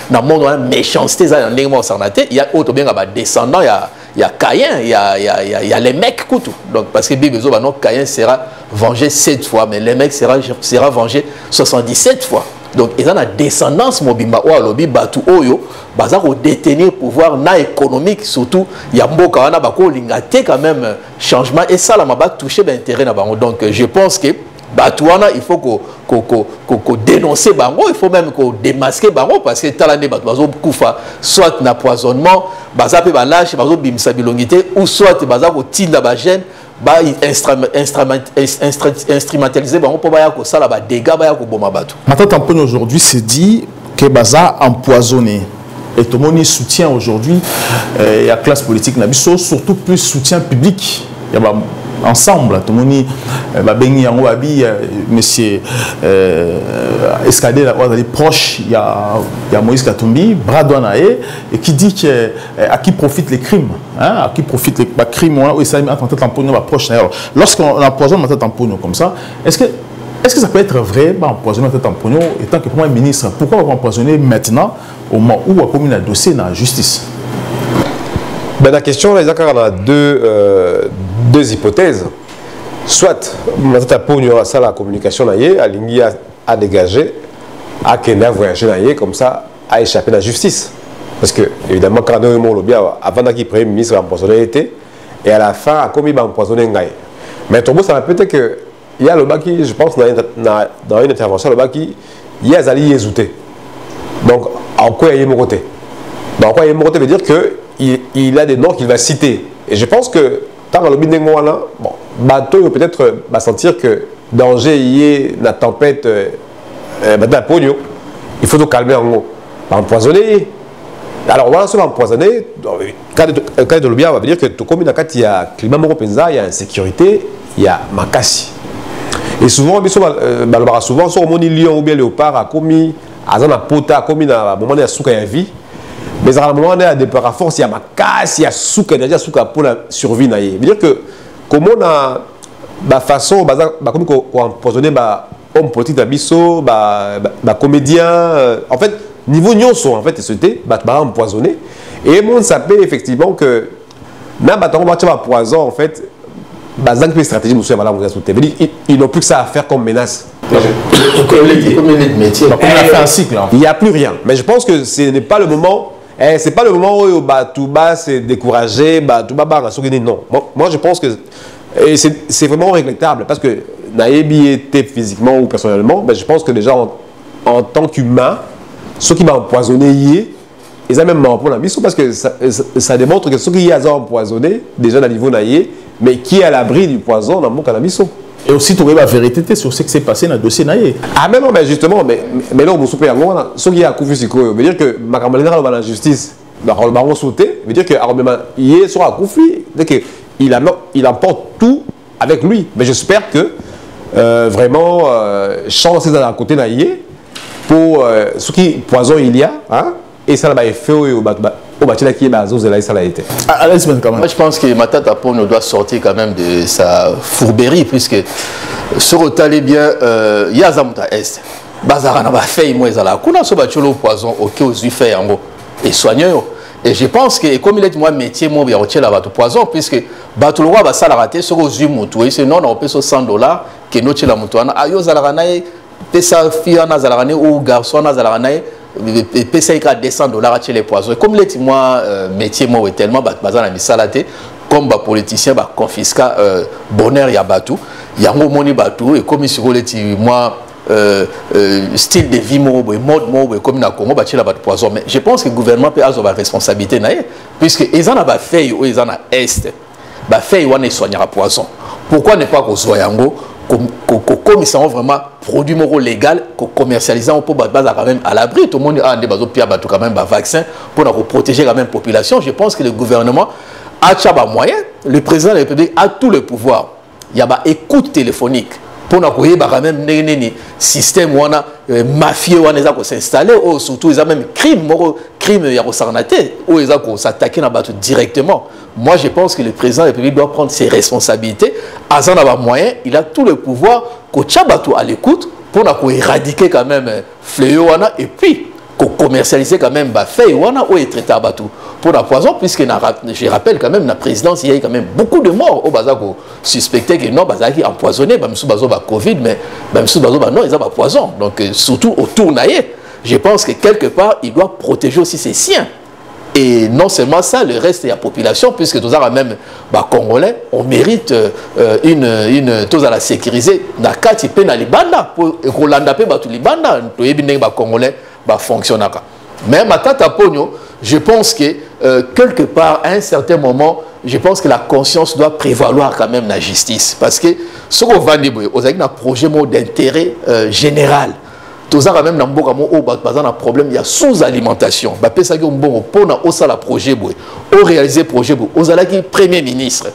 S3: dans monde méchanceté ça dans l'élément sarnaté il y a autre bien ba descendant il y a Caïn il y a les mecs coutu donc parce que Bibezo bah non Caïn sera vengé 7 fois mais les mecs sera vengé 77 fois. Donc, ils ont la descendance mobimba ou alobi batu oyo baza ko détenir pouvoir na économique surtout ya mboka wana bako lingate quand même changement et ça la maba toucher l'intérêt na bango. Donc je pense que batu wana il faut ko dénoncer bango, il faut même ko démasquer bango parce que talande batu bazo kufa soit na poisonnement baza pe ba lâche bazo bimisa bilongité ou soit baza ko tinda ba gêne ba instrumentaliser bango pour baya ko sala ba dégâts baya ko boma batu.
S1: Matata Mponyo aujourd'hui se dit que baza empoisonné et tout le monde soutient aujourd'hui la classe politique nabiso surtout plus soutien public il y a ensemble tout le monde bengi yango abi monsieur Escadé là proche il y a Moïse Katumbi Bradouanae et qui dit que à qui profitent les crimes hein à qui profitent les crimes on a ça Matata Mponyo proche d'ailleurs lorsqu'on empoisonne Matata Mponyo comme ça est-ce que ça peut être vrai empoisonner Matata Mponyo étant que Premier ministre pourquoi on va empoisonner maintenant au moment où on a commis un dossier dans la justice?
S2: Ben, la question, il y a deux hypothèses. Soit, Matata Mponyo a ça la communication, a dégagé, a voyagé, comme ça, a échappé à la justice. Parce que, évidemment, quand on a avant qu'il Premier ministre a empoisonné été, et à la fin, a commis empoisonné Ngaï. Mais tout le monde, ça peut-être que il y a le bas qui, je pense, dans une intervention, le bas qui, il y a Zali Yezouté. Donc, en quoi il y a mon côté? Donc, en quoi il y a mon côté veut dire qu'il a des noms qu'il va citer. Et je pense que, tant que le Bindengouana, bon, bateau peut-être va sentir que danger y est la tempête, Matata Mponyo, il faut tout calmer en gros. Empoisonner. Alors, on va se empoisonner. Quand de l'Obia, on va dire que tout comme il y a climat moropénza, il y a insécurité, il y a makasi. Et souvent, souvent, sur le lion ou bien léopard a commis, à un pota, a commis à un moment de la souka à vie. Mais à un moment de départ à force, il y a makasi, il y a souka, déjà souka pour la survie. C'est-à-dire que, comme on a la façon, comme on a empoisonné homme politique d'abisso, comédien, en fait, niveau nyonso, en fait, c'était empoisonné. Et on s'appelle effectivement que, n'a pas de poison, en fait, stratégie, ils n'ont plus que ça à faire comme menace. Il n'y a plus rien. Mais je pense que ce n'est pas le moment. C'est pas le moment où Touba s'est découragé. Non. Moi, je pense que c'est vraiment regrettable parce que Naïbi était physiquement ou personnellement, mais je pense que déjà en tant qu'humain, ceux qui m'ont empoisonné, ils ont même empoisonné la mission parce que ça démontre que ceux qui ont empoisonné, déjà à niveau naïe, mais qui est à l'abri du poison dans mon cannabis.
S1: Et aussi, tu la vérité sur ce qui s'est passé dans le dossier naïe.
S2: Ah, mais non, mais justement, mais là, on se perd. Ceux qui ont couvert, veut dire que ma camarade dans la justice, le baron sauté, veut dire qu'il est sur la couvée, il emporte tout avec lui. Mais j'espère que vraiment, chance dans la côté naïe pour ceux qui poison il y a, hein, et ça va fait au moi
S3: je pense que Matata Mponyo doit sortir quand même de sa fourberie puisque sur le talé bien il y a Zamuta Est bazara na ba fait moi ezala kuna so ba cholo poison OK aux fait yango et soigneux et je pense que comme il est moi métier moi ya otela ba poison puisque ba to lwa ba sala raté sur aux mutu et c'est non on peut $100 que no tela mutu ana ayo zala na pesa fia na zala na ou garçon na zala na et pesa à $200 chez les poisons. Comme les moi métier moi tellement bazana misalate comme ba politicien ba confisca bonheur ya batou ya ngomoni batou et comme sur les moi style de vie mode mode comme na Congo ba chez la poison mais je pense que le gouvernement peut avoir la responsabilité naé puisque ils en a ba fait ou ils en a est ba fait ou ne soignera poison. Pourquoi ne pas qu'on soit yango comme ils sont vraiment produits moraux légal commercialisant pour base quand même à l'abri tout le monde a des bateaux quand même vaccin pour protéger quand même population. Je pense que le gouvernement a des moyens, le président de la République a tout le pouvoir. Il y a des écoute téléphonique pour quand même système où on a mafieux où on a s'installer ou surtout ils ont même crime moraux crime il y a s'arnater où ils ont s'attaquer dans bateau directement moi je pense que le président de la République doit prendre ses responsabilités. Azan a moyen, il a tout le pouvoir qu'au Tchabatou à l'écoute pour éradiquer quand même fléau et puis commercialiser quand même fait wana ou traité à batou pour la poison, puisque je rappelle quand même la présidence, il y a quand même beaucoup de morts au bazako suspecté que non bazaki empoisonné même sous bazo Covid, mais même sous bazo non ils ont poison, donc surtout autour naïe. Je pense que quelque part il doit protéger aussi ses siens. Et non seulement ça, le reste de la population, puisque tous les même Congolais, on mérite tous à la sécuriser. Dans le cas, tu peux aller pour Rolanda, tout les bandes, les Congolais fonctionnent. Mais ma tata Pogno, je pense que quelque part, à un certain moment, je pense que la conscience doit prévaloir quand même la justice. Parce que ce qu'on va dire, on a un projet d'intérêt général. Tous les même dans un problème, il y a sous-alimentation. Pour le projet, pour réaliser le projet, vous allez premier ministre.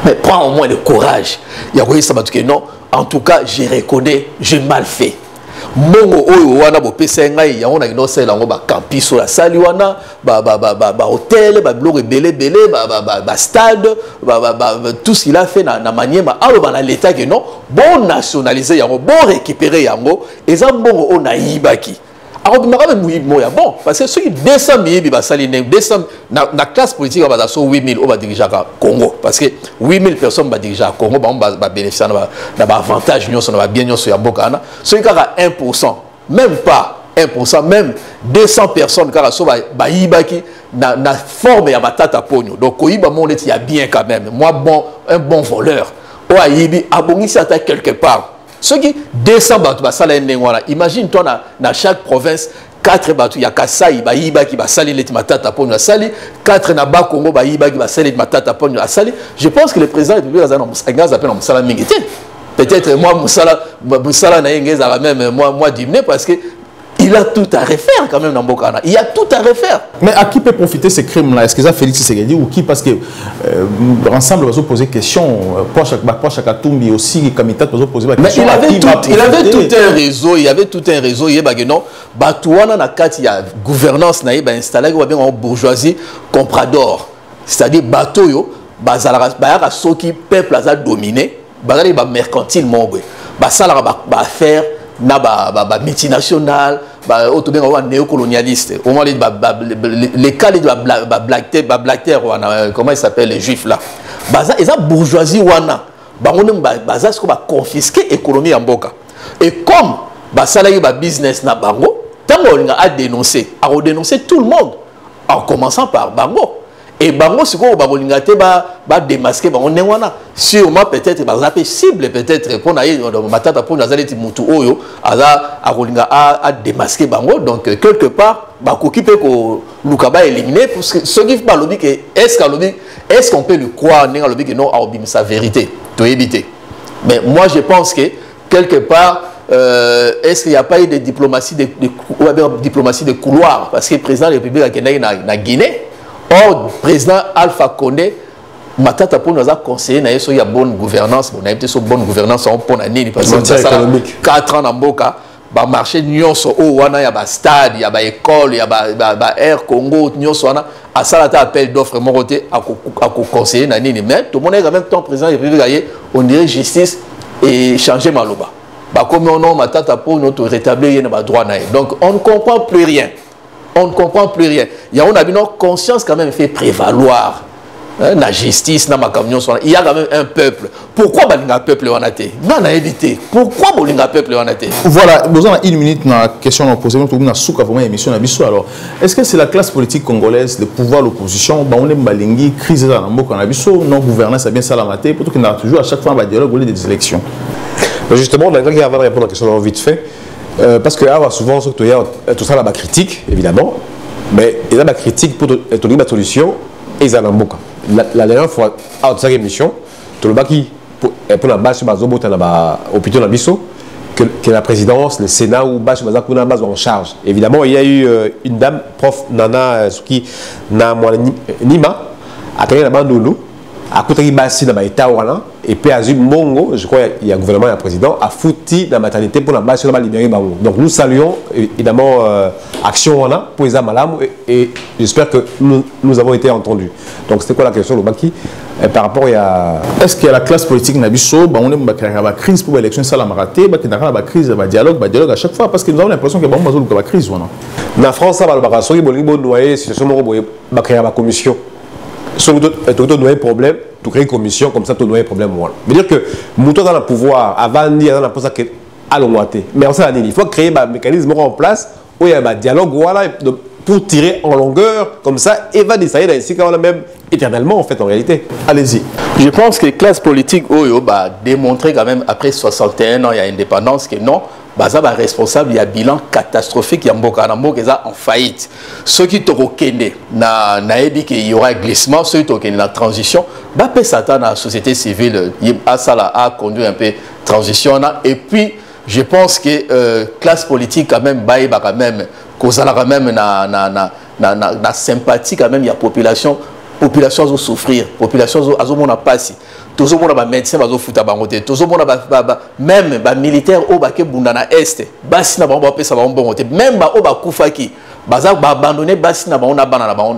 S3: Mais prends au moins le courage. Il y a ça non. En tout cas, je reconnais, j'ai mal fait. Mongo oyo wana bo pesa ngai ya ona ino sela ngo ba campiso la sali wana ba hôtel ba blog belé ba stade tout ce qu'il a fait na maniema alo ba na l'état que non bon nationaliser yango bon récupérer yango eza mbongo ona yibaki alors maka mo ya bon parce que ceux qui 200 000 ba sali 200 na classe politique ba so 8000 au ba diriger Congo parce que 8000 personnes ba diriger Congo ba bénéficier na ba avantage nyonso na ba bien nyonso ya mboka na ceux qui a 1% même pas 1% même 200 personnes car so ba yibaki na forme ya batata pogno donc koyiba mon il y a bien quand même moi bon un bon voleur o ayibi abongisi ata quelque part. Ceux qui descendent, imagine toi dans chaque province, 4 bateaux, il y a Kassai, Baïba qui va salir les matata pour nous sali, 4 na Bakongo, Baïba qui va salir les matata pour nous sali. Je pense que le président de la République a un mingité. Peut-être moi, Moussala n'a même moi diminué parce que il a tout à refaire quand même dans Bokana. Il y a tout à refaire.
S1: Mais à qui peut profiter ces crimes-là? Est-ce que ça Félix Tshisekedi ou qui? Parce que ensemble, on va se poser question. Pour chaque Katumbi aussi, Kamita, on va se poser la question.
S3: Mais il avait tout un réseau. Il y avait tout un réseau. Il y avait non. Batouana na kat il y a gouvernance na iba installé quoi bien en bourgeoisie comprador. C'est-à-dire bateau yo bazala ba soki peuple a dominé. Bazali ba mercantile mobwe. Ba sala ba faire na ba multinational ba néocolonialiste au moins les cas de black terre comment il s'appelle les juifs là baza eza bourgeoisie wana bango baza ce qu'on va confisquer économie en mboka et comme basala ba business na bango tango linga a dénoncer tout le monde en commençant par bango et bango ce qu'on va te ba démasquer bango nengwana sûrement peut-être ba zapper cible peut-être pour na matata pour nazaleti mutu oyo aza akolinga a démasquer bango donc quelque part ba kokipe ko lukaba éliminer parce que ce qui va lobby que est-ce qu'on peut le croire nenga lobby que non a obim sa vérité to éviter mais moi je pense que quelque part est-ce qu'il n'y a pas eu de diplomatie de couloir parce que le président de la République a gagné na Guinée. Or, le président Alpha Condé, matata pour nous a conseillé qu'il y a bonne gouvernance, on a été sur bonne gouvernance en pon année parce que ça 4 ans dans Boka, ba marché nyonso o wana ya ba stade, ya ba école, ya ba Air Congo nyonso wana à ça la appel d'offre mon côté à conseiller na nini mais tout le monde est en même temps président de la République on dirait justice et changer maloba. Ba comme on a matata pour nous rétablir na droit na. Donc on ne comprend plus rien. On ne comprend plus rien. Il y a une conscience quand même fait prévaloir. La justice, il y a quand même un peuple. Pourquoi un peuple en a été? Non, on a évité. Pourquoi un peuple en a été?
S1: Voilà, nous avons une minute dans la question posée. Nous avons une émission. Alors, est-ce que c'est la classe politique congolaise, le pouvoir, l'opposition, on est malingui, crise dans le non gouvernance, bien ça la maté, pour qu'on a toujours à chaque fois un dialogue des élections?
S2: Justement, on a quelqu'un qui va répondre à la question vite fait. Parce que souvent, tout ça, la critique, évidemment, mais il y a la critique pour trouver la solution et ils en la dernière fois, à cette émission, tout le qui pour la base, que la présidence, le Sénat ou base en charge. Évidemment, il y a eu une dame, prof Nana Suki Nima, à la Bandolo, à côté de Bassi dans l'État et puis à Mongo, je crois il y a un gouvernement et un président, a foutu la maternité pour la Bassi dans libérer Bango. Donc nous saluons évidemment Action pour les Amalam et j'espère que nous avons été entendus. Donc c'était quoi la question le Baki par rapport à...
S1: Est-ce qu'il y a la classe politique Nabiso, on est la crise pour l'élection Salamaraté, la crise, le dialogue à chaque fois parce que nous avons l'impression que y a la crise.
S2: En France, ça va le noyer, situation la commission. Si tu as un problème, tu crées une commission, comme ça tu as un problème. Mais dire que nous dans le pouvoir, avant de dire dans la mais il faut créer un mécanisme en place où il y a un dialogue pour tirer en longueur, comme ça, et va décider ici quand même éternellement en fait en réalité. Allez-y.
S3: Je pense que la classe politique a démontré quand même après 61 ans il y a indépendance que non, baza responsable, il y a un bilan catastrophique, il y a un en faillite. Ceux qui ont dit qu'il y aura un glissement, ceux qui ont la transition, Satan la société civile a conduit un peu la transition. Et puis, je pense que la classe politique quand même, quand même la sympathie quand même, il y a population à souffrir, population à passer. Tout le monde a médecin qui a foutu tout le monde même les militaires qui ont est même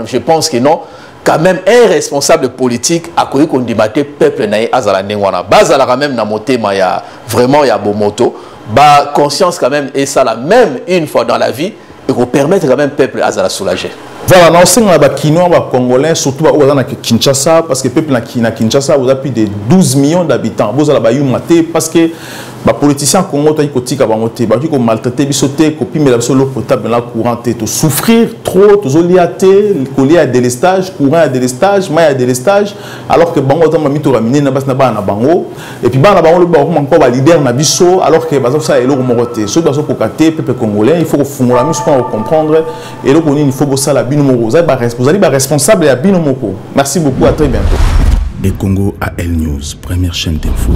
S3: je pense que non, quand même un responsable politique a connu qu'on débattait peuple naï azala nengwana bazala quand même na motema ya vraiment ya bomoto ba conscience quand même et ça la même une fois dans la vie et qu'on permettre quand même peuple azala soulager.
S1: Voilà, nous sommes les Kinois, les Congolais, surtout à Kinshasa, parce que le peuple à Kinshasa, vous avez plus de 12 millions d'habitants. Vous avez maté parce que les politiciens congolais ont maltraité, ils ont l'eau potable dans la courante, souffrir trop, ils ont lié à délestage, courant à délestage, maille à délestage, alors que Bango a mis tout ramener dans Bango. Et puis Bango a encore leader Nabiso, alors que ça est l'eau moroté. Ceux qui ont le peuple congolais, il faut comprendre, et il faut ça la vous êtes responsable et à Binomoko. Merci beaucoup, à très bientôt.
S4: Les Congo AL News, première chaîne d'info.